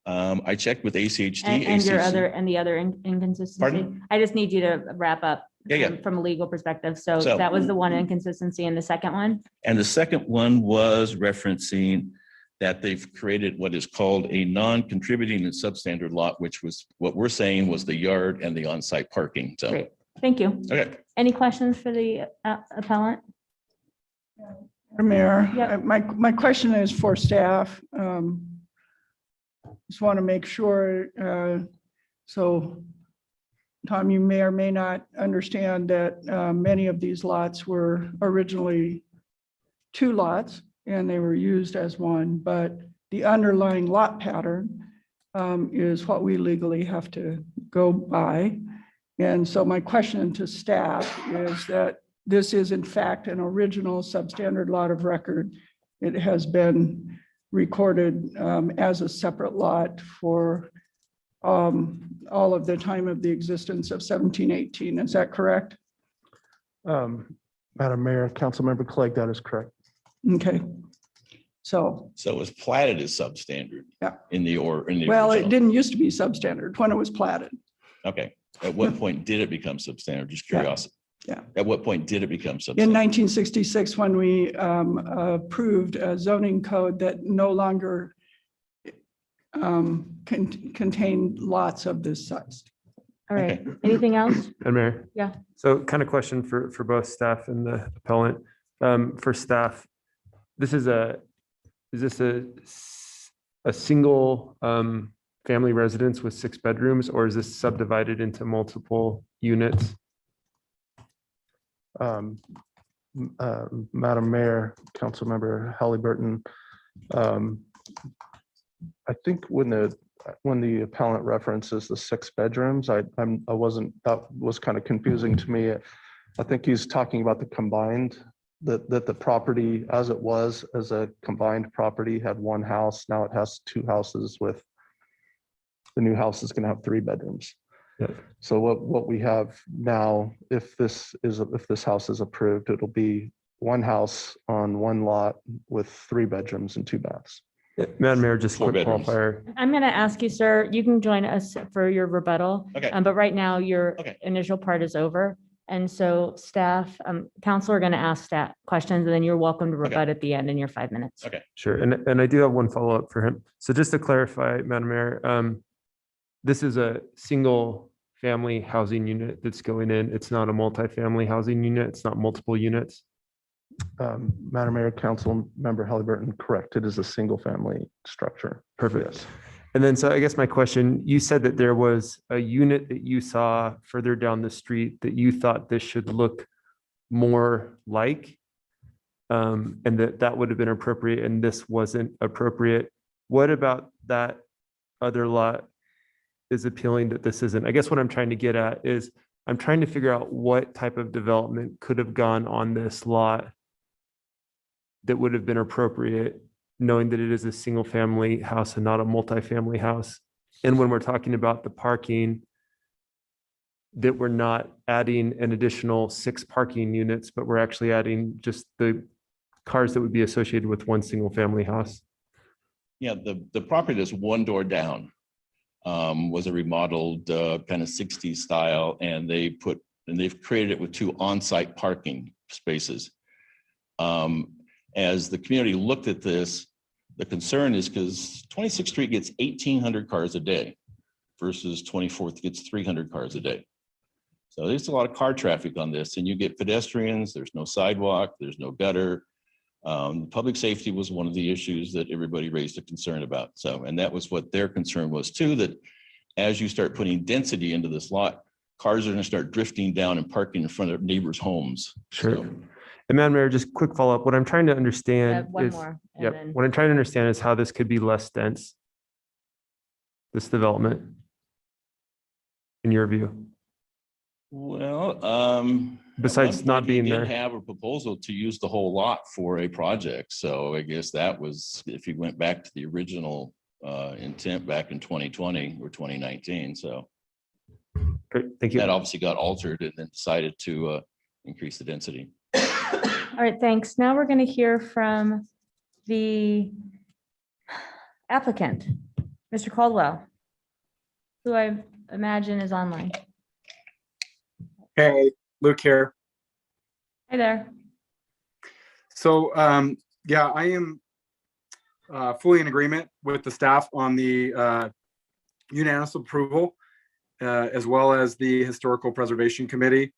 I checked with ACHD. And the other inconsistency. Pardon? I just need you to wrap up Yeah. from a legal perspective. So So- that was the one inconsistency, and the second one? And the second one was referencing that they've created what is called a non-contributing and substandard lot, which was what we're saying was the yard and the on-site parking. So, Great, thank you. okay. Any questions for the appellant? Mayor, Yep. my question is for staff. Just want to make sure, so Tom, you may or may not understand that many of these lots were originally 2 lots and they were used as one, but the underlying lot pattern is what we legally have to go by. And so my question to staff is that this is in fact an original substandard lot of record. It has been recorded as a separate lot for all of the time of the existence of 1718. Is that correct? Madam Mayor, Councilmember Clegg, that is correct. Okay. So, So it was platted as substandard. Yeah. In the well, it original. didn't used to be substandard when it was platted. Okay. At what point did it become substandard? Just Yeah. curiosity. Yeah. At what point did it become In substandard? 1966, when we approved a zoning code that no longer contained lots of this size. All right, anything else? And Mayor? Yeah. So kind of question for both staff and the appellant. For staff, is this a single family residence with 6 bedrooms, or is this subdivided into multiple units? Madam Mayor, Councilmember Halliburton, I think when the appellant references the 6 bedrooms, that was kind of confusing to me. I think he's talking about the combined, that the property as it was as a combined property had 1 house. Now it has 2 houses, with the new house is going to have 3 bedrooms. Yeah. So what we have now, if this house is approved, it'll be 1 house on 1 lot with 3 bedrooms and 2 baths. Madam Mayor, just a Four quick bedrooms. qualifier. I'm going to ask you, sir, you can join us for your rebuttal. Okay. But right now your Okay. initial part is over. And so staff, council are going to ask staff questions and then you're welcome to rebut at the end in your 5 minutes. Okay. Sure. And I do have one follow-up for him. So just to clarify, Madam Mayor, this is a single family housing unit that's going in. It's not a multifamily housing unit. It's not multiple units. Madam Mayor, Council Member Halliburton, correct. It is a single family structure. Perfect. Yes. And then, so I guess my question, you said that there was a unit that you saw further down the street that you thought this should look more like, and that would have been appropriate and this wasn't appropriate. What about that other lot is appealing that this isn't? I guess what I'm trying to get at is I'm trying to figure out what type of development could have gone on this lot that would have been appropriate, knowing that it is a single family house and not a multifamily house. And when we're talking about the parking, that we're not adding an additional 6 parking units, but we're actually adding just the cars that would be associated with one single family house. Yeah, the property that's one door down was a remodeled kind of 60s style, and they've created it with 2 on-site parking spaces. As the community looked at this, the concern is because 26th Street gets 1,800 cars a day versus 24th gets 300 cars a day. So there's a lot of car traffic on this, and you get pedestrians, there's no sidewalk, there's no gutter. Public safety was one of the issues that everybody raised a concern about. So, and that was what their concern was too, that as you start putting density into this lot, cars are going to start drifting down and parking in front of neighbors' homes. Sure. So, And Madam Mayor, just quick follow-up. What I'm trying to understand One is, more. and yep, then- what I'm trying to understand is how this could be less dense, this development, in your view, well, besides at one not point, we being did there. have a proposal to use the whole lot for a project. So I guess that was, if you went back to the original intent back in 2020 or 2019. So Great, thank you. that obviously got altered and then decided to increase the density. All right, thanks. Now we're going to hear from the applicant, Mr. Caldwell, who I imagine is online. Hey, Luke here. Hi there. So, yeah, I am fully in agreement with the staff on the unanimous approval, as well as the Historical Preservation Committee.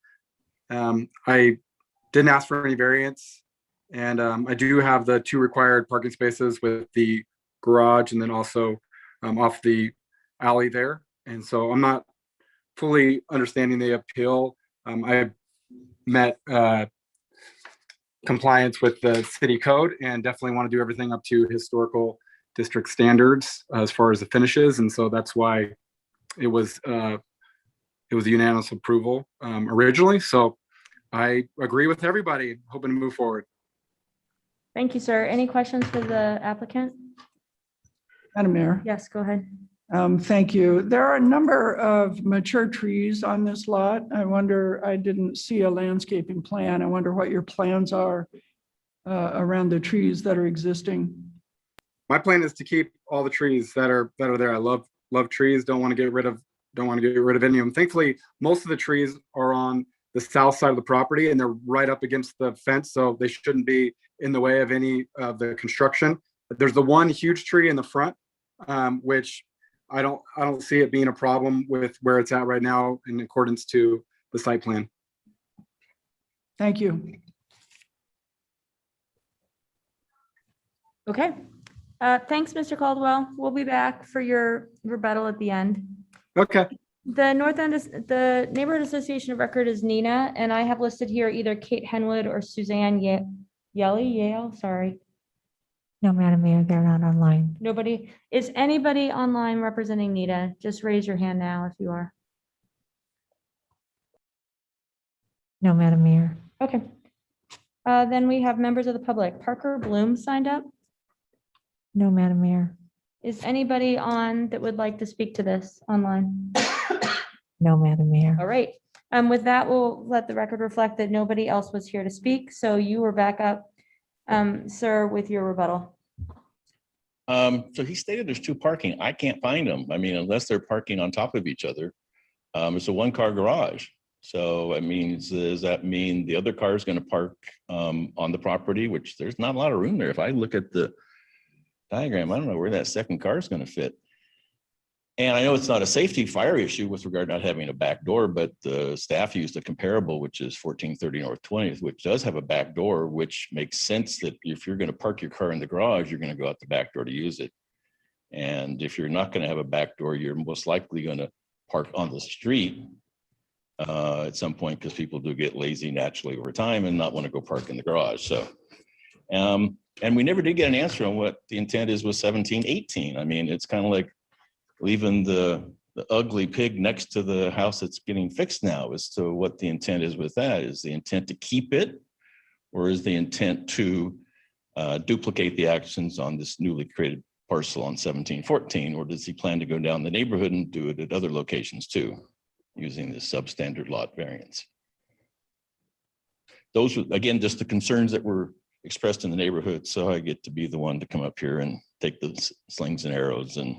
I didn't ask for any variance, and I do have the 2 required parking spaces with the garage and then also off the alley there. And so I'm not fully understanding the appeal. I met compliance with the city code and definitely want to do everything up to historical district standards as far as the finishes. And so that's why it was a unanimous approval originally. So I agree with everybody, hoping to move forward. Thank you, sir. Any questions for the applicant? Madam Mayor. Yes, go ahead. Thank you. There are a number of mature trees on this lot. I wonder, I didn't see a landscaping plan. I wonder what your plans are around the trees that are existing. My plan is to keep all the trees that are there. I love trees. Don't want to get rid of any of them. Thankfully, most of the trees are on the south side of the property and they're right up against the fence, so they shouldn't be in the way of any of the construction. There's the one huge tree in the front, which I don't see it being a problem with where it's at right now in accordance to the site plan. Thank you. Okay. Thanks, Mr. Caldwell. We'll be back for your rebuttal at the end. Okay. The North End is the Neighborhood Association of Record is Nina, and I have listed here either Kate Henwood or Suzanne Yale, sorry. No, Madam Mayor, they're not online. Nobody, is anybody online representing Nita? Just raise your hand now if you are. No, Madam Mayor. Okay. Then we have members of the public. Parker Bloom signed up. No, Madam Mayor. Is anybody on that would like to speak to this online? No, Madam Mayor. All right. With that, we'll let the record reflect that nobody else was here to speak. So you were back up, sir, with your rebuttal. So he stated there's two parking. I can't find them. I mean, unless they're parking on top of each other. It's a one-car garage. So I mean, does that mean the other car is going to park on the property, which there's not a lot of room there. If I look at the diagram, I don't know where that second car is going to fit. And I know it's not a safety fire issue with regard to not having a back door, but the staff used a comparable, which is 1430 North 20th, which does have a back door, which makes sense that if you're going to park your car in the garage, you're going to go out the back door to use it. And if you're not going to have a back door, you're most likely going to park on the street at some point, because people do get lazy naturally over time and not want to go park in the garage. So, and we never did get an answer on what the intent is with 1718. I mean, it's kind of like leaving the ugly pig next to the house that's getting fixed now as to what the intent is with that. Is the intent to keep it, or is the intent to duplicate the actions on this newly created parcel on 1714, or does he plan to go down the neighborhood and do it at other locations too, using this substandard lot variance? Those were, again, just the concerns that were expressed in the neighborhood. So I get to be the one to come up here and take the slings and arrows and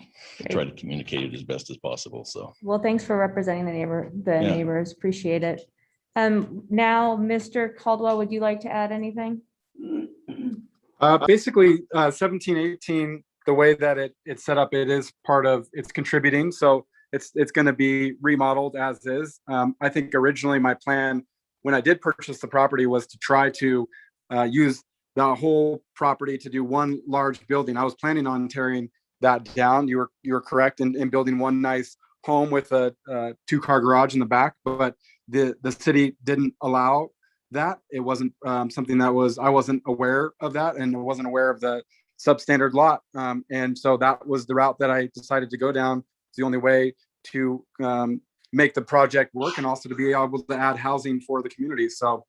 try to communicate it as best as possible. So, Well, thanks for representing the Yeah. neighbors. Appreciate it. Now, Mr. Caldwell, would you like to add anything? Basically, 1718, the way that it's set up, it is part of, it's contributing. So it's going to be remodeled as is. I think originally my plan when I did purchase the property was to try to use the whole property to do one large building. I was planning on tearing that down. You were correct in building one nice home with a two-car garage in the back, but the city didn't allow that. It wasn't something that I wasn't aware of that, and I wasn't aware of the substandard lot. And so that was the route that I decided to go down. It's the only way to make the project work, and also to be able to add housing for the community. So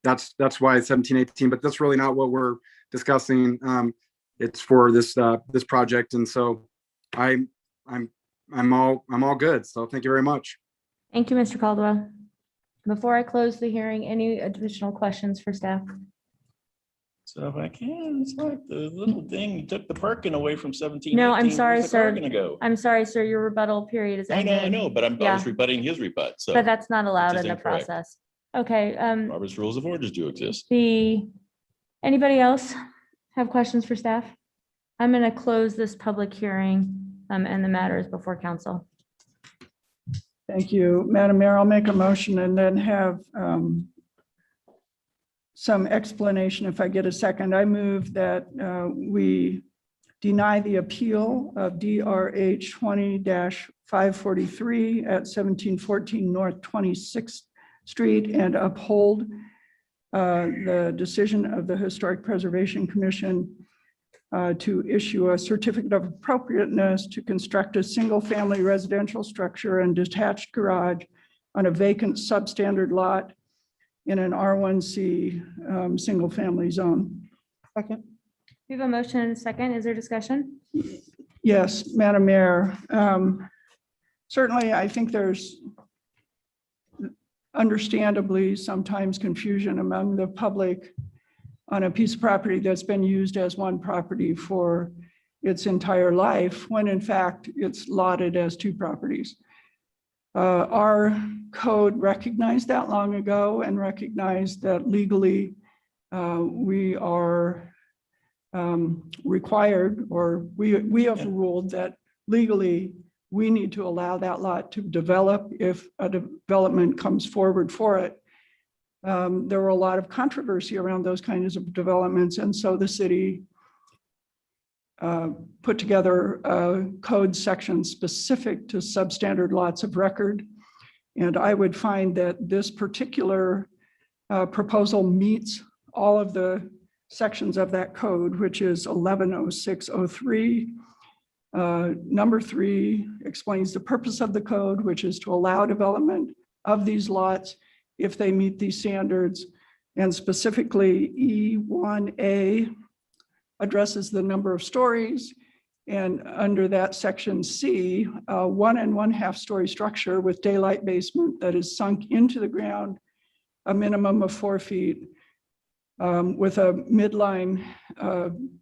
that's why 1718, but that's really not what we're discussing. It's for this project, and so I'm all good. So thank you very much. Thank you, Mr. Caldwell. Before I close the hearing, any additional questions for staff? so if I can, it's like the little thing, you took the parking away from 1718. No, I'm sorry, Where's the car sir. Gonna go? I'm sorry, sir, your rebuttal period is I ended. know, but I Yeah. was rebutting his rebut. So, But that's not allowed is in the incorrect. process. Okay, Robert's rules of orders do exist. anybody else have questions for staff? I'm going to close this public hearing and the matters before council. Thank you, Madam Mayor. I'll make a motion and then have some explanation if I get a second. I move that we deny the appeal of DRH 20-543 at 1714 North 26th Street and uphold the decision of the Historic Preservation Commission to issue a certificate of appropriateness to construct a single-family residential structure and detached garage on a vacant substandard lot in an R1C single-family zone. Second. We have a motion and a second. Is there discussion? Yes, Madam Mayor. Certainly, I think there's understandably sometimes confusion among the public on a piece of property that's been used as one property for its entire life, when in fact it's lotted as two properties. Our code recognized that long ago and recognized that legally we are required, or we have ruled that legally we need to allow that lot to develop if a development comes forward for it. There were a lot of controversy around those kinds of developments, and so the city put together a code section specific to substandard lots of record. And I would find that this particular proposal meets all of the sections of that code, which is 110603. Number 3 explains the purpose of the code, which is to allow development of these lots if they meet these standards. And specifically E1A addresses the number of stories. And under that section C, 1 1/2 story structure with daylight basement that is sunk into the ground, a minimum of 4 feet, with a midline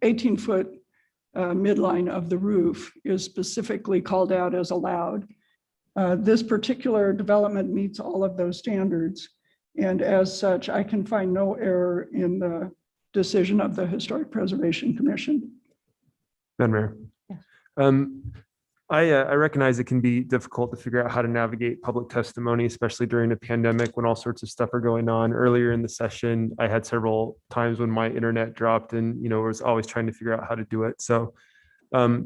18-foot midline of the roof is specifically called out as allowed. This particular development meets all of those standards. And as such, I can find no error in the decision of the Historic Preservation Commission. Madam Mayor. I recognize it can be difficult to figure out how to navigate public testimony, especially during a pandemic when all sorts of stuff are going on. Earlier in the session, I had several times when my internet dropped and, was always trying to figure out how to do it. So I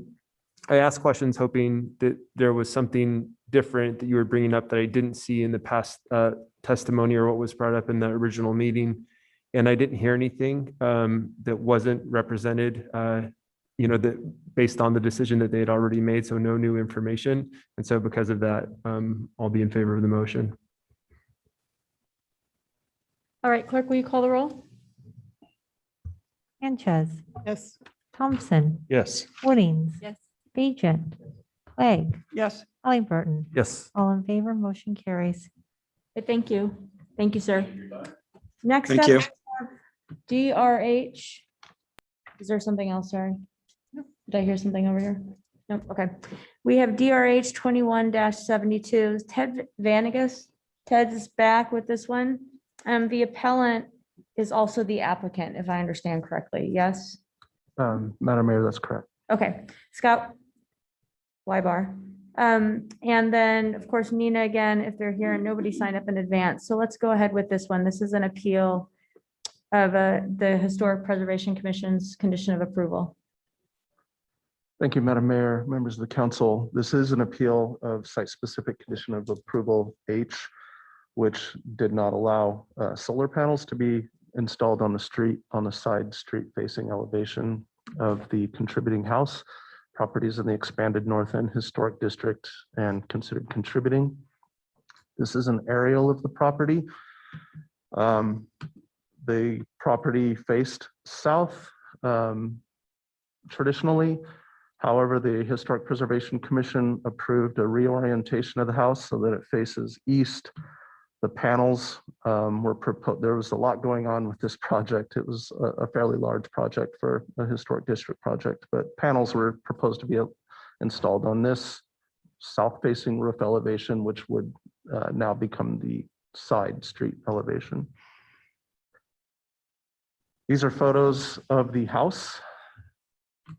asked questions hoping that there was something different that you were bringing up that I didn't see in the past testimony or what was brought up in the original meeting. And I didn't hear anything that wasn't represented that based on the decision that they had already made, so no new information. And so because of that, I'll be in favor of the motion. All right, clerk, will you call the roll? Sanchez, Yes. Thompson, Yes. Woodings. Yes. Bajent, Clegg, Yes, Halliburton. Yes. All in favor, motion carries. Thank you. Thank you, sir. Next Thank up, you. we have DRH. Is there something else? Sorry. Did I hear something over here? Nope. Okay. We have DRH 21-72. Ted Vanagas. Ted's back with this one. The appellant is also the applicant, if I understand correctly. Yes? Madam Mayor, that's correct. Okay. Scott Wybar. And then, of course, Nina again, if they're here, and nobody signed up in advance. So let's go ahead with this one. This is an appeal of the Historic Preservation Commission's condition of approval. Thank you, Madam Mayor, members of the council. This is an appeal of site-specific condition of approval H, which did not allow solar panels to be installed on the street, on the side street facing elevation of the contributing house. Properties in the expanded North End Historic District and considered contributing. This is an aerial of the property. The property faced south traditionally. However, the Historic Preservation Commission approved a reorientation of the house so that it faces east. The panels were proposed. There was a lot going on with this project. It was a fairly large project for a historic district project, but panels were proposed to be installed on this south-facing roof elevation, which would now become the side street elevation. These are photos of the house.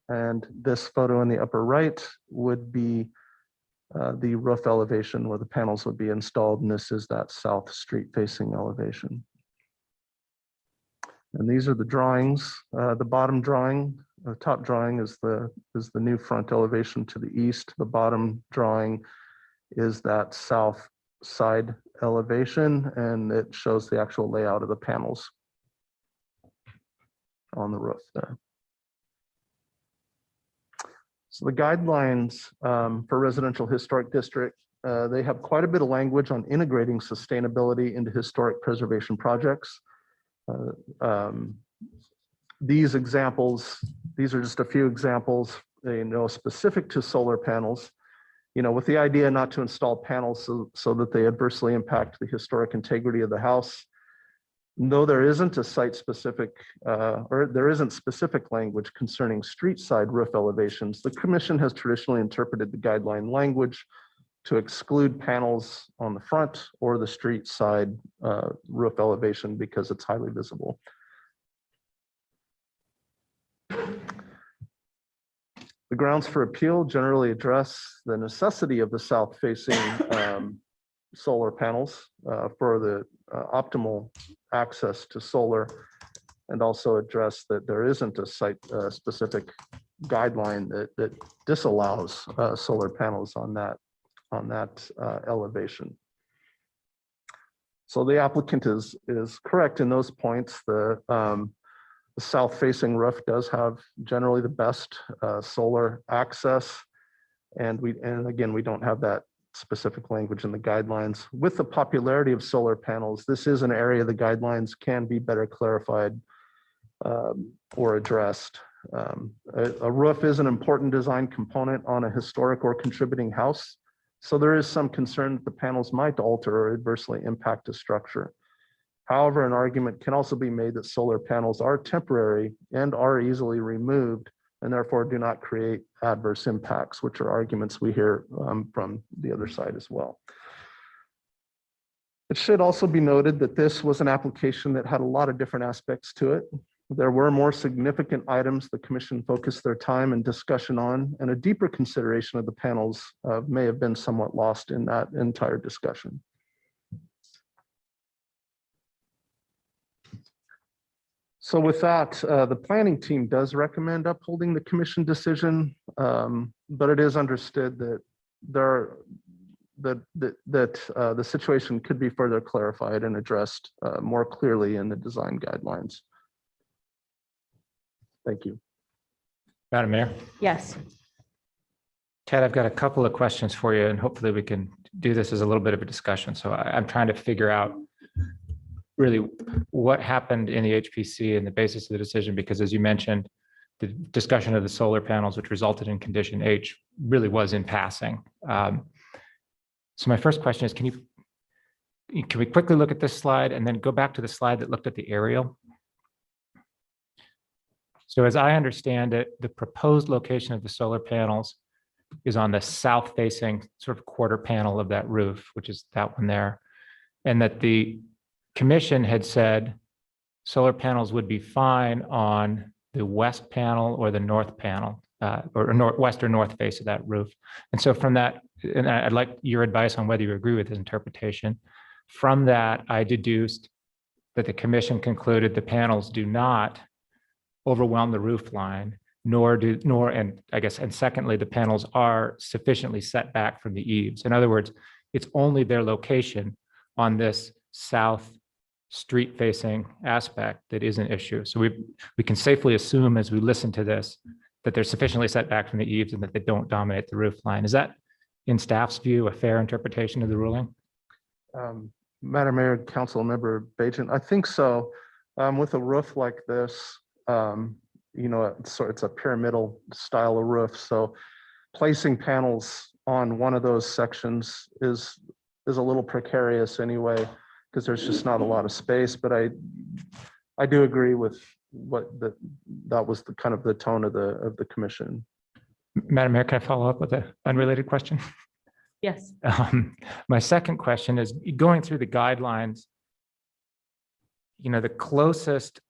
And this photo in the upper right would be the roof elevation where the panels would be installed. And this is that south street facing elevation. And these are the drawings. The bottom drawing, the top drawing is the new front elevation to the east. The bottom drawing is that south side elevation, and it shows the actual layout of the panels on the roof there. So the guidelines for residential historic district, they have quite a bit of language on integrating sustainability into historic preservation projects. These examples, these are just a few examples, specific to solar panels, with the idea not to install panels so that they adversely impact the historic integrity of the house. Though there isn't a site-specific, or there isn't specific language concerning street side roof elevations, the commission has traditionally interpreted the guideline language to exclude panels on the front or the street side roof elevation because it's highly visible. The grounds for appeal generally address the necessity of the south-facing solar panels for the optimal access to solar, and also address that there isn't a site-specific guideline that disallows solar panels on that elevation. So the applicant is correct in those points. The south-facing roof does have generally the best solar access, and again, we don't have that specific language in the guidelines. With the popularity of solar panels, this is an area the guidelines can be better clarified or addressed. A roof is an important design component on a historic or contributing house, so there is some concern that the panels might alter or adversely impact a structure. However, an argument can also be made that solar panels are temporary and are easily removed and therefore do not create adverse impacts, which are arguments we hear from the other side as well. It should also be noted that this was an application that had a lot of different aspects to it. There were more significant items the commission focused their time and discussion on, and a deeper consideration of the panels may have been somewhat lost in that entire discussion. So with that, the planning team does recommend upholding the commission decision, but it is understood that the situation could be further clarified and addressed more clearly in the design guidelines. Thank you. Madam Mayor, Yes. Ted, I've got a couple of questions for you, and hopefully we can do this as a little bit of a discussion. So I'm trying to figure out really what happened in the HPC and the basis of the decision, because as you mentioned, the discussion of the solar panels, which resulted in condition H, really was in passing. So my first question is, can we quickly look at this slide and then go back to the slide that looked at the aerial? So as I understand it, the proposed location of the solar panels is on the south-facing sort of quarter panel of that roof, which is that one there, and that the commission had said solar panels would be fine on the west panel or the north panel, or west or north face of that roof. And so from that, and I'd like your advice on whether you agree with this interpretation. From that, I deduced that the commission concluded the panels do not overwhelm the roof line, and secondly, the panels are sufficiently set back from the eaves. In other words, it's only their location on this south street facing aspect that is an issue. So we can safely assume as we listen to this that they're sufficiently set back from the eaves and that they don't dominate the roof line. Is that, in staff's view, a fair interpretation of the ruling? Madam Mayor, Council Member Bajan, I think so. With a roof like this, it's a pyramidal style of roof. So placing panels on one of those sections is a little precarious anyway, because there's just not a lot of space. But I do agree with what that was the kind of the tone of the commission. Madam Mayor, can I follow up with an unrelated question? Yes. My second question is, going through the guidelines, the closest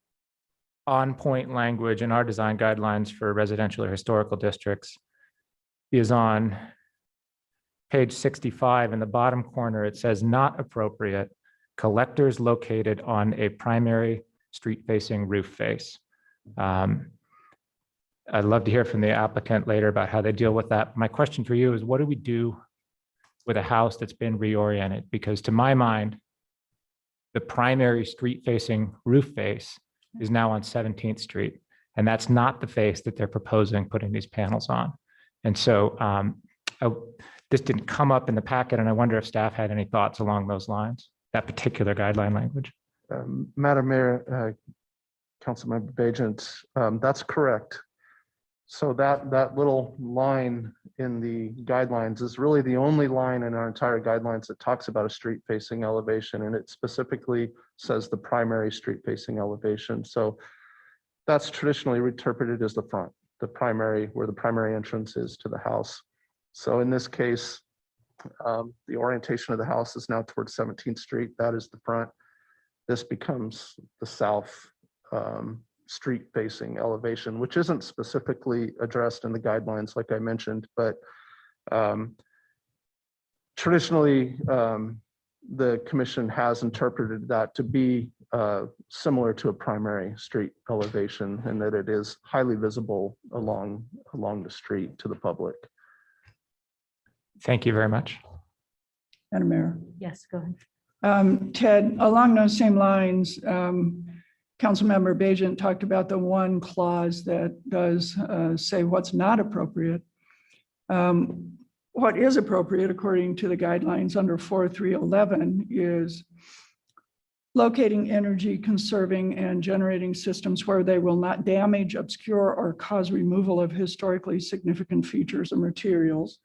on-point language in our design guidelines for residential or historical districts is on page 65. In the bottom corner, it says not appropriate collectors located on a primary street-facing roof face. I'd love to hear from the applicant later about how they deal with that. My question for you is, what do we do with a house that's been reoriented? Because to my mind, the primary street-facing roof face is now on 17th Street, and that's not the face that they're proposing putting these panels on. And so this didn't come up in the packet, and I wonder if staff had any thoughts along those lines, that particular guideline language. Madam Mayor, Councilmember Bajent, that's correct. So that little line in the guidelines is really the only line in our entire guidelines that talks about a street facing elevation, and it specifically says the primary street facing elevation. So that's traditionally interpreted as the front, the primary, where the primary entrance is to the house. So in this case, the orientation of the house is now towards 17th Street. That is the front. This becomes the south street facing elevation, which isn't specifically addressed in the guidelines, like I mentioned, but traditionally, the commission has interpreted that to be similar to a primary street elevation, and that it is highly visible along the street to the public. Thank you very much. Madam Mayor. Yes, go ahead. Ted, along those same lines, Councilmember Bajent talked about the one clause that does say what's not appropriate. What is appropriate, according to the guidelines under 4311, is locating energy conserving and generating systems where they will not damage, obscure, or cause removal of historically significant features or materials.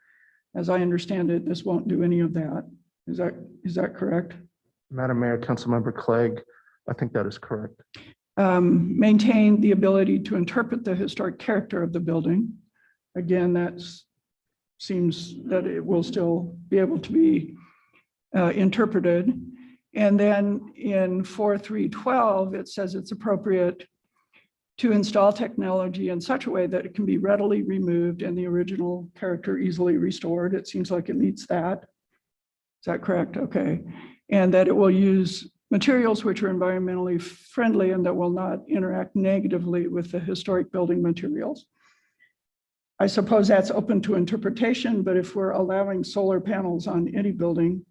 As I understand it, this won't do any of that. Is that correct? Madam Mayor, Councilmember Clegg, I think that is correct. maintain the ability to interpret the historic character of the building. Again, that seems that it will still be able to be interpreted. And then in 4.3.12, it says it's appropriate to install technology in such a way that it can be readily removed and the original character easily restored. It seems like it meets that. Is that correct? Okay. And that it will use materials which are environmentally friendly and that will not interact negatively with the historic building materials. I suppose that's open to interpretation, but if we're allowing solar panels on any building,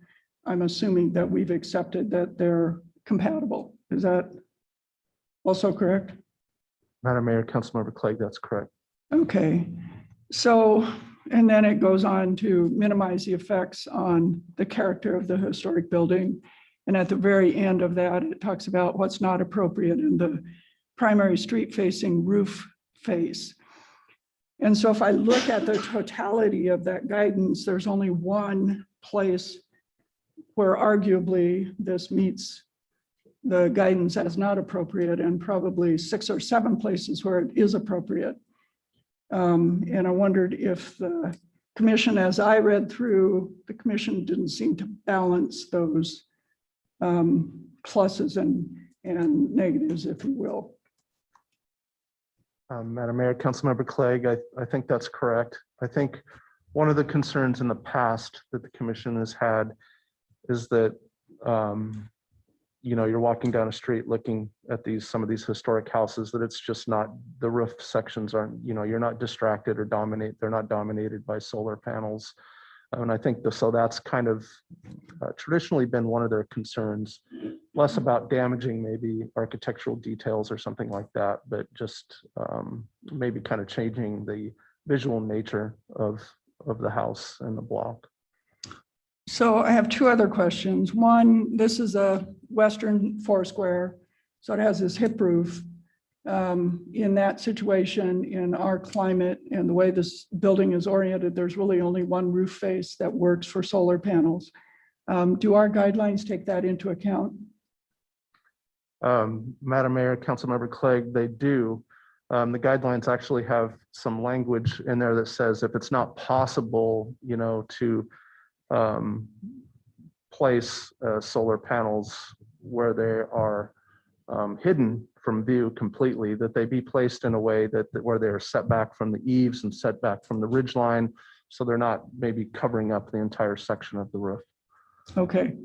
I'm assuming that we've accepted that they're compatible. Is that also correct? Madam Mayor, Councilmember Clegg, that's correct. Okay, so, and then it goes on to minimize the effects on the character of the historic building. And at the very end of that, it talks about what's not appropriate in the primary street facing roof face. And so if I look at the totality of that guidance, there's only one place where arguably this meets the guidance as not appropriate, and probably 6 or 7 places where it is appropriate. And I wondered if the commission, as I read through, the commission didn't seem to balance those pluses and negatives, if you will. Madam Mayor, Councilmember Clegg, I think that's correct. I think one of the concerns in the past that the commission has had is that you're walking down a street looking at some of these historic houses, that it's just not, the roof sections aren't, you're not distracted or they're not dominated by solar panels. And I think so that's kind of traditionally been one of their concerns, less about damaging maybe architectural details or something like that, but just maybe kind of changing the visual nature of the house and the block. So I have 2 other questions. One, this is a Western 4-square, so it has this hip roof. In that situation, in our climate and the way this building is oriented, there's really only one roof face that works for solar panels. Do our guidelines take that into account? Madam Mayor, Councilmember Clegg, they do. The guidelines actually have some language in there that says if it's not possible, to place solar panels where they are hidden from view completely, that they be placed in a way that where they're set back from the eaves and set back from the ridge line, so they're not maybe covering up the entire section of the roof. Okay,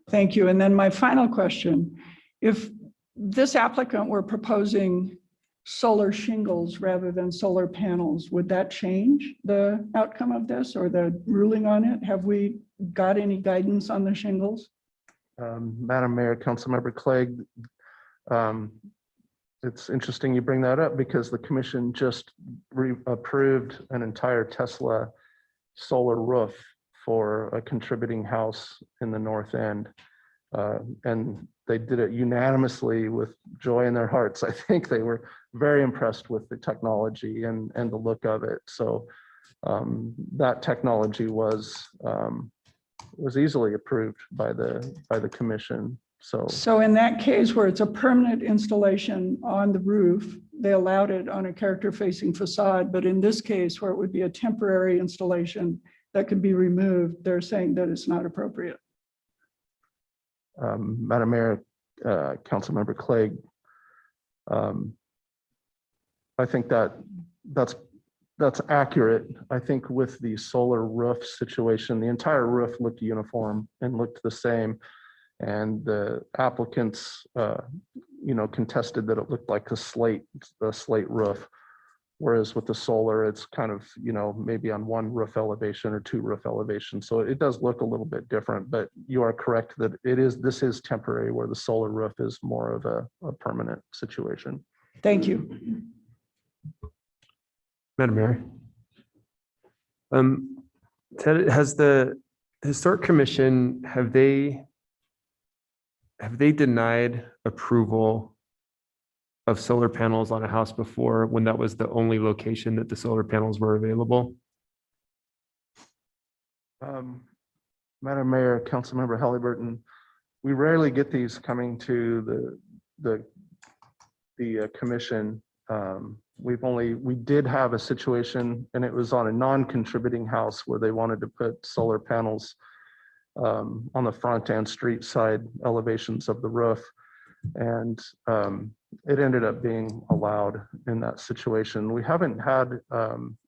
thank you. And then my final question, if this applicant were proposing solar shingles rather than solar panels, would that change the outcome of this or the ruling on it? Have we got any guidance on the shingles? Madam Mayor, Councilmember Clegg, it's interesting you bring that up because the commission just approved an entire Tesla solar roof for a contributing house in the north end. And they did it unanimously with joy in their hearts. I think they were very impressed with the technology and the look of it. So that technology was easily approved by the commission. So in that case where it's a permanent installation on the roof, they allowed it on a character facing facade, but in this case where it would be a temporary installation that could be removed, they're saying that it's not appropriate. Madam Mayor, Councilmember Clegg, I think that's accurate. I think with the solar roof situation, the entire roof looked uniform and looked the same. And the applicants, contested that it looked like a slate roof. Whereas with the solar, it's kind of, maybe on one roof elevation or 2 roof elevations. So it does look a little bit different, but you are correct that this is temporary, where the solar roof is more of a permanent situation. Thank you. Madam Mayor. Ted, has the Historic Commission, have they denied approval of solar panels on a house before when that was the only location that the solar panels were available? Madam Mayor, Councilmember Halliburton, we rarely get these coming to the the commission, we did have a situation, and it was on a non-contributing house where they wanted to put solar panels on the front and street side elevations of the roof. And it ended up being allowed in that situation. We haven't had,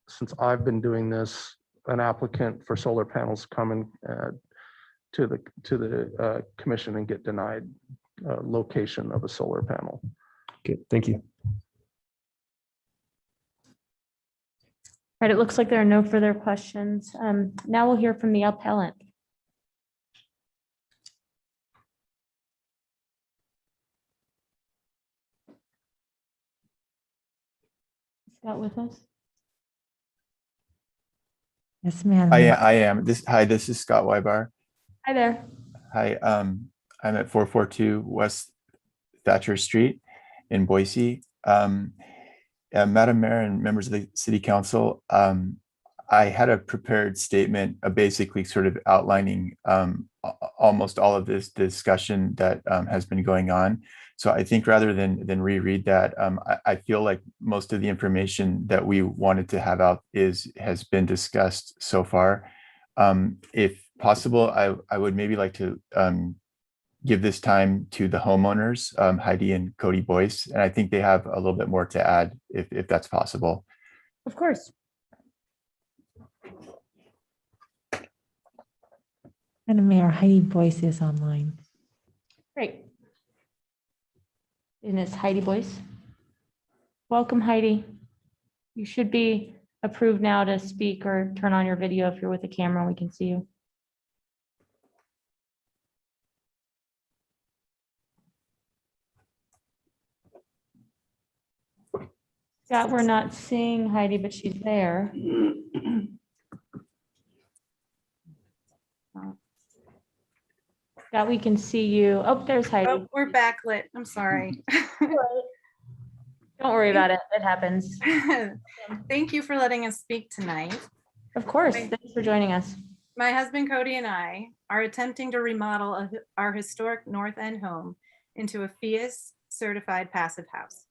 since I've been doing this, an applicant for solar panels come and to the commission and get denied location of a solar panel. Okay, thank you. All right, it looks like there are no further questions. Now we'll hear from the appellant. Scott with us? Yes, ma'am. I am. Hi, this is Scott Weibar. Hi there. Hi, I'm at 442 West Thatcher Street in Boise. Madam Mayor and members of the City Council, I had a prepared statement, basically sort of outlining almost all of this discussion that has been going on. So I think rather than reread that, I feel like most of the information that we wanted to have out has been discussed so far. If possible, I would maybe like to give this time to the homeowners, Heidi and Cody Boyce, and I think they have a little bit more to add if that's possible. Of course. Madam Mayor, Heidi Boyce is online. Great. And it's Heidi Boyce. Welcome, Heidi. You should be approved now to speak or turn on your video if you're with a camera, we can see you. Scott, we're not seeing Heidi, but she's there. Scott, we can see you. Oh, there's Heidi. Oh, we're backlit. I'm sorry. Don't worry about it. It happens. Thank you for letting us speak tonight. Of course. Thanks for joining us. My husband Cody and I are attempting to remodel our historic North End home into a FIAS certified passive house.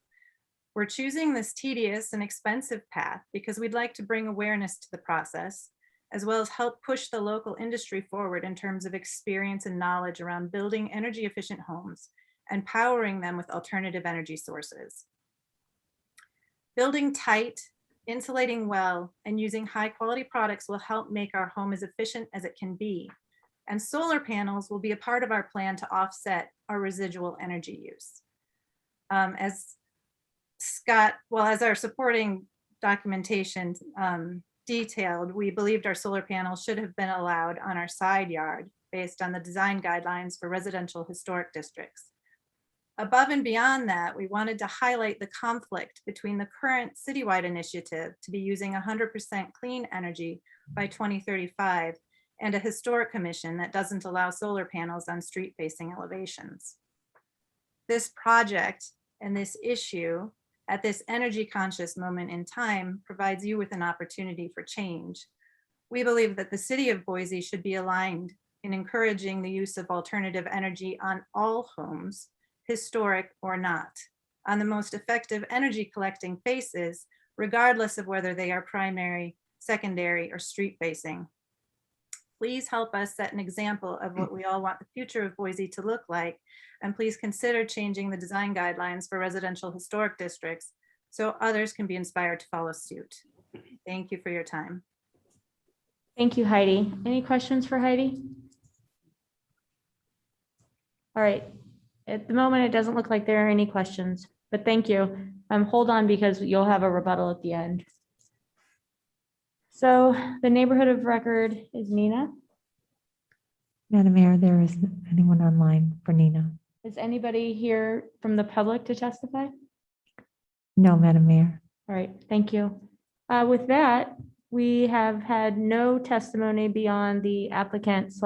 We're choosing this tedious and expensive path because we'd like to bring awareness to the process, as well as help push the local industry forward in terms of experience and knowledge around building energy efficient homes and powering them with alternative energy sources. Building tight, insulating well, and using high quality products will help make our home as efficient as it can be. And solar panels will be a part of our plan to offset our residual energy use. As Scott, well, as our supporting documentation detailed, we believed our solar panels should have been allowed on our side yard based on the design guidelines for residential historic districts. Above and beyond that, we wanted to highlight the conflict between the current citywide initiative to be using 100% clean energy by 2035 and a historic commission that doesn't allow solar panels on street facing elevations. This project and this issue at this energy conscious moment in time provides you with an opportunity for change. We believe that the city of Boise should be aligned in encouraging the use of alternative energy on all homes, historic or not, on the most effective energy collecting faces, regardless of whether they are primary, secondary, or street facing. Please help us set an example of what we all want the future of Boise to look like, and please consider changing the design guidelines for residential historic districts so others can be inspired to follow suit. Thank you for your time. Thank you, Heidi. Any questions for Heidi? All right. At the moment, it doesn't look like there are any questions, but thank you. Hold on because you'll have a rebuttal at the end. So the neighborhood of record is Nina. Madam Mayor, there is anyone online for Nina? Is anybody here from the public to testify? No, Madam Mayor. All right, thank you. With that, we have had no testimony beyond the applicant /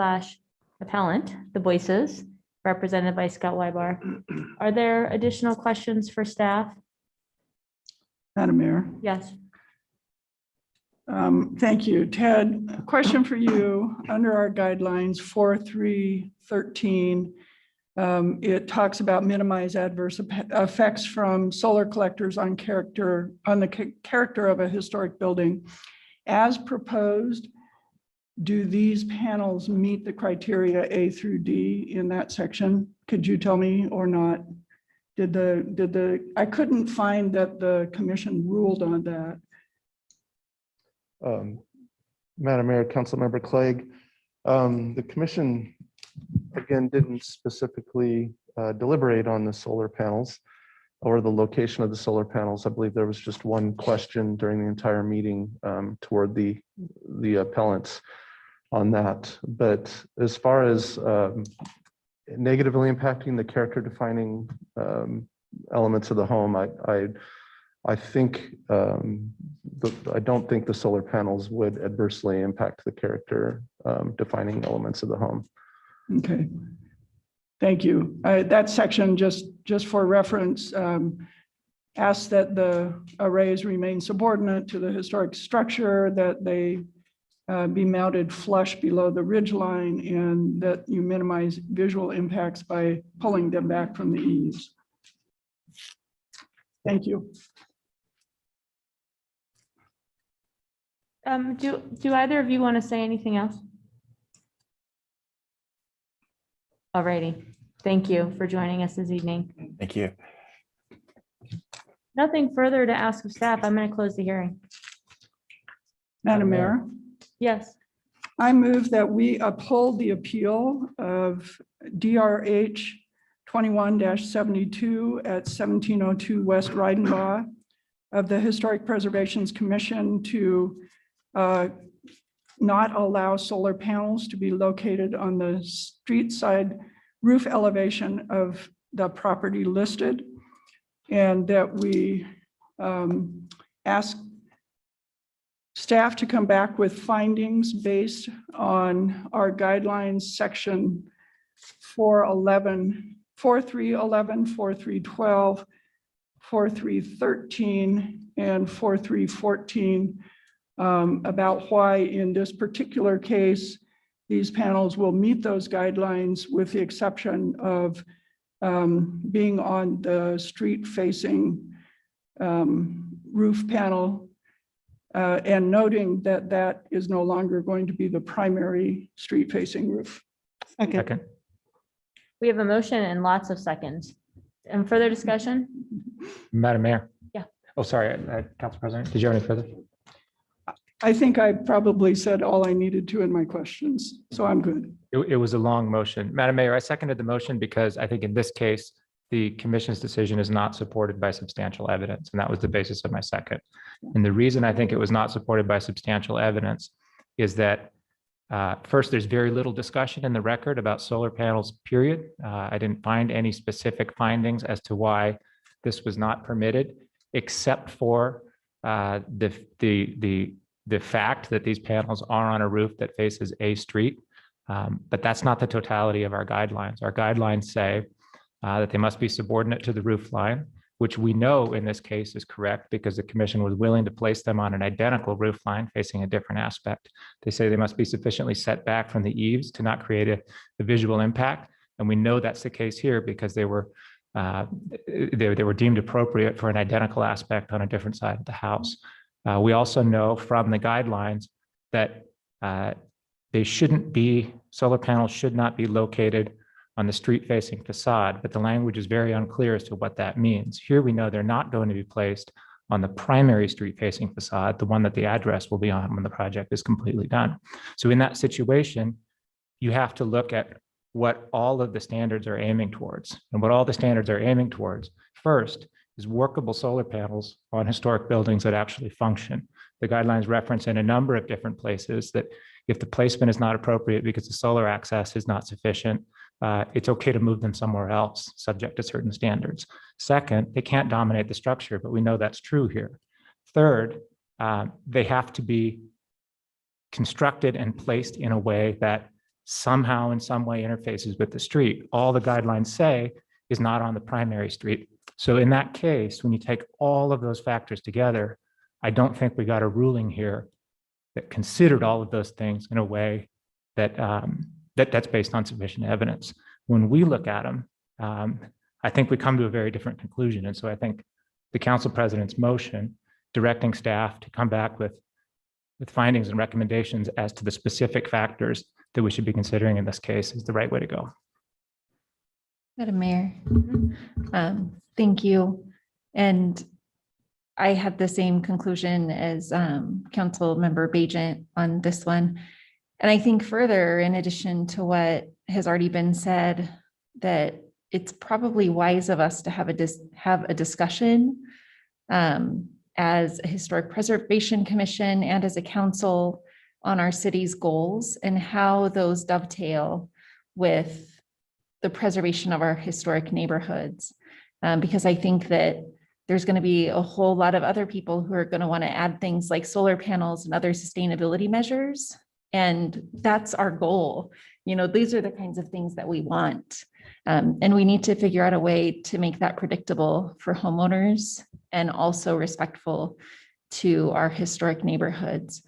appellant, the Boyces, represented by Scott Weibar. Are there additional questions for staff? Madam Mayor. Yes. Thank you. Ted, a question for you. Under our guidelines 4.3.13, It talks about minimize adverse effects from solar collectors on the character of a historic building. As proposed, do these panels meet the criteria A through D in that section? Could you tell me or not? I couldn't find that the commission ruled on that. Madam Mayor, Councilmember Clegg, the commission, again, didn't specifically deliberate on the solar panels or the location of the solar panels. I believe there was just one question during the entire meeting toward the appellants on that. But as far as negatively impacting the character defining elements of the home, I think I don't think the solar panels would adversely impact the character defining elements of the home. Okay, thank you. That section, just for reference, asks that the arrays remain subordinate to the historic structure, that they be mounted flush below the ridge line, and that you minimize visual impacts by pulling them back from the eaves. Thank you. Do either of you want to say anything else? Alrighty, thank you for joining us this evening. Thank you. Nothing further to ask of staff. I'm going to close the hearing. Madam Mayor, Yes, I move that we uphold the appeal of DRH 21-72 at 1702 West Reidenbaugh of the Historic Preservations Commission to not allow solar panels to be located on the street side roof elevation of the property listed, and that we ask staff to come back with findings based on our guidelines, section 411, 4311, 4312, 4313, and 4314, about why in this particular case, these panels will meet those guidelines with the exception of being on the street facing roof panel, and noting that that is no longer going to be the primary street facing roof. Second. we have a motion and lots of seconds. And further discussion? Madam Mayor. Yeah. Oh, sorry, Council President, did you have any further? I think I probably said all I needed to in my questions, so I'm good. It was a long motion. Madam Mayor, I seconded the motion because I think in this case, the commission's decision is not supported by substantial evidence, and that was the basis of my second. And the reason I think it was not supported by substantial evidence is that first, there's very little discussion in the record about solar panels, period. I didn't find any specific findings as to why this was not permitted, except for the fact that these panels are on a roof that faces a street. But that's not the totality of our guidelines. Our guidelines say that they must be subordinate to the roof line, which we know in this case is correct because the commission was willing to place them on an identical roof line facing a different aspect. They say they must be sufficiently set back from the eaves to not create a visual impact. And we know that's the case here because they were deemed appropriate for an identical aspect on a different side of the house. We also know from the guidelines that solar panels should not be located on the street facing facade, but the language is very unclear as to what that means. Here we know they're not going to be placed on the primary street facing facade, the one that the address will be on when the project is completely done. So in that situation, you have to look at what all of the standards are aiming towards. And what all the standards are aiming towards, first, is workable solar panels on historic buildings that actually function. The guidelines reference in a number of different places that if the placement is not appropriate because the solar access is not sufficient, it's okay to move them somewhere else, subject to certain standards. Second, they can't dominate the structure, but we know that's true here. Third, they have to be constructed and placed in a way that somehow in some way interfaces with the street. All the guidelines say is not on the primary street. So in that case, when you take all of those factors together, I don't think we got a ruling here that considered all of those things in a way that that's based on sufficient evidence. when we look at them, I think we come to a very different conclusion. And so I think the council president's motion directing staff to come back with findings and recommendations as to the specific factors that we should be considering in this case is the right way to go. Madam Mayor, thank you. And I had the same conclusion as Council Member Bajent on this one. And I think further, in addition to what has already been said, that it's probably wise of us to have a discussion as a Historic Preservation Commission and as a council on our city's goals and how those dovetail with the preservation of our historic neighborhoods. Because I think that there's going to be a whole lot of other people who are going to want to add things like solar panels and other sustainability measures. And that's our goal. You know, these are the kinds of things that we want. And we need to figure out a way to make that predictable for homeowners and also respectful to our historic neighborhoods.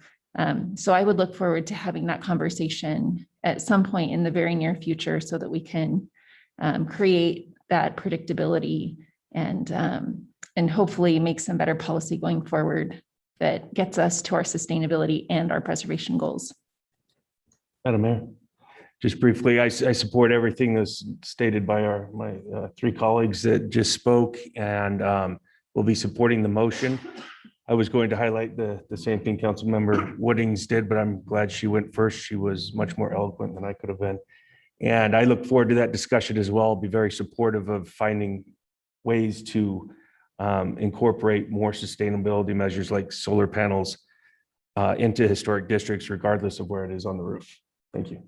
So I would look forward to having that conversation at some point in the very near future so that we can create that predictability and hopefully make some better policy going forward that gets us to our sustainability and our preservation goals. Madam Mayor, just briefly, I support everything that's stated by my three colleagues that just spoke, and will be supporting the motion. I was going to highlight the same thing Councilmember Woodings did, but I'm glad she went first. She was much more eloquent than I could have been. And I look forward to that discussion as well. I'll be very supportive of finding ways to incorporate more sustainability measures like solar panels into historic districts, regardless of where it is on the roof. Thank you.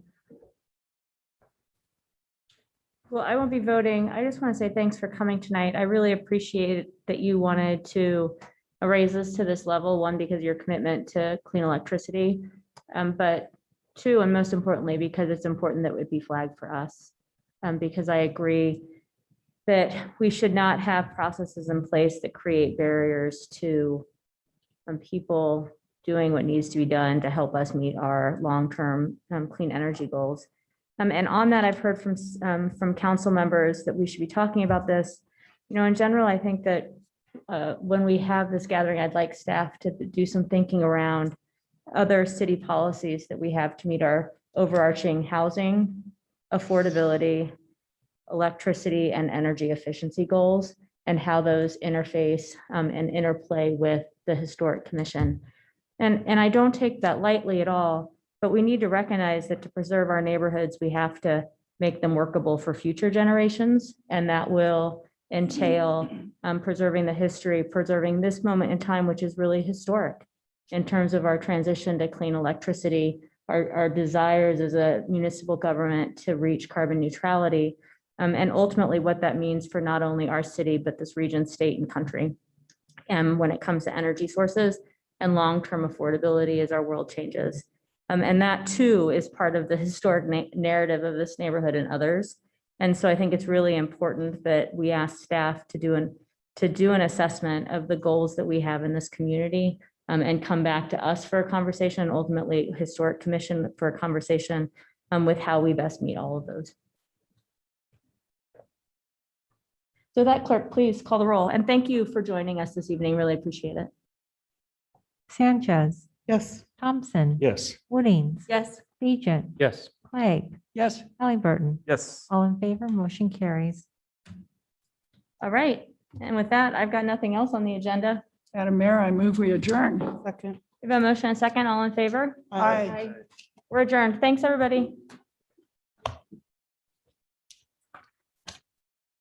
Well, I won't be voting. I just want to say thanks for coming tonight. I really appreciate that you wanted to raise this to this level. One, because of your commitment to clean electricity, but two, and most importantly, because it's important that it be flagged for us. Because I agree that we should not have processes in place that create barriers to people doing what needs to be done to help us meet our long-term clean energy goals. And on that, I've heard from council members that we should be talking about this. You know, in general, I think that when we have this gathering, I'd like staff to do some thinking around other city policies that we have to meet our overarching housing, affordability, electricity, and energy efficiency goals, and how those interface and interplay with the Historic Commission. And I don't take that lightly at all, but we need to recognize that to preserve our neighborhoods, we have to make them workable for future generations. And that will entail preserving the history, preserving this moment in time, which is really historic in terms of our transition to clean electricity, our desires as a municipal government to reach carbon neutrality, and ultimately what that means for not only our city, but this region, state, and country. And when it comes to energy sources and long-term affordability as our world changes. And that too is part of the historic narrative of this neighborhood and others. And so I think it's really important that we ask staff to do an assessment of the goals that we have in this community and come back to us for a conversation, and ultimately Historic Commission for a conversation with how we best meet all of those. So that clerk, please call the roll. And thank you for joining us this evening. Really appreciate it. Sanchez, Yes. Thompson. Yes. Woodings. Yes. Bajent. Yes. Clegg. Yes. Halliburton. Yes. All in favor, motion carries. All right. And with that, I've got nothing else on the agenda. Madam Mayor, I move we adjourn. Second. We have a motion and a second. All in favor? Aye. We're adjourned. Thanks, everybody.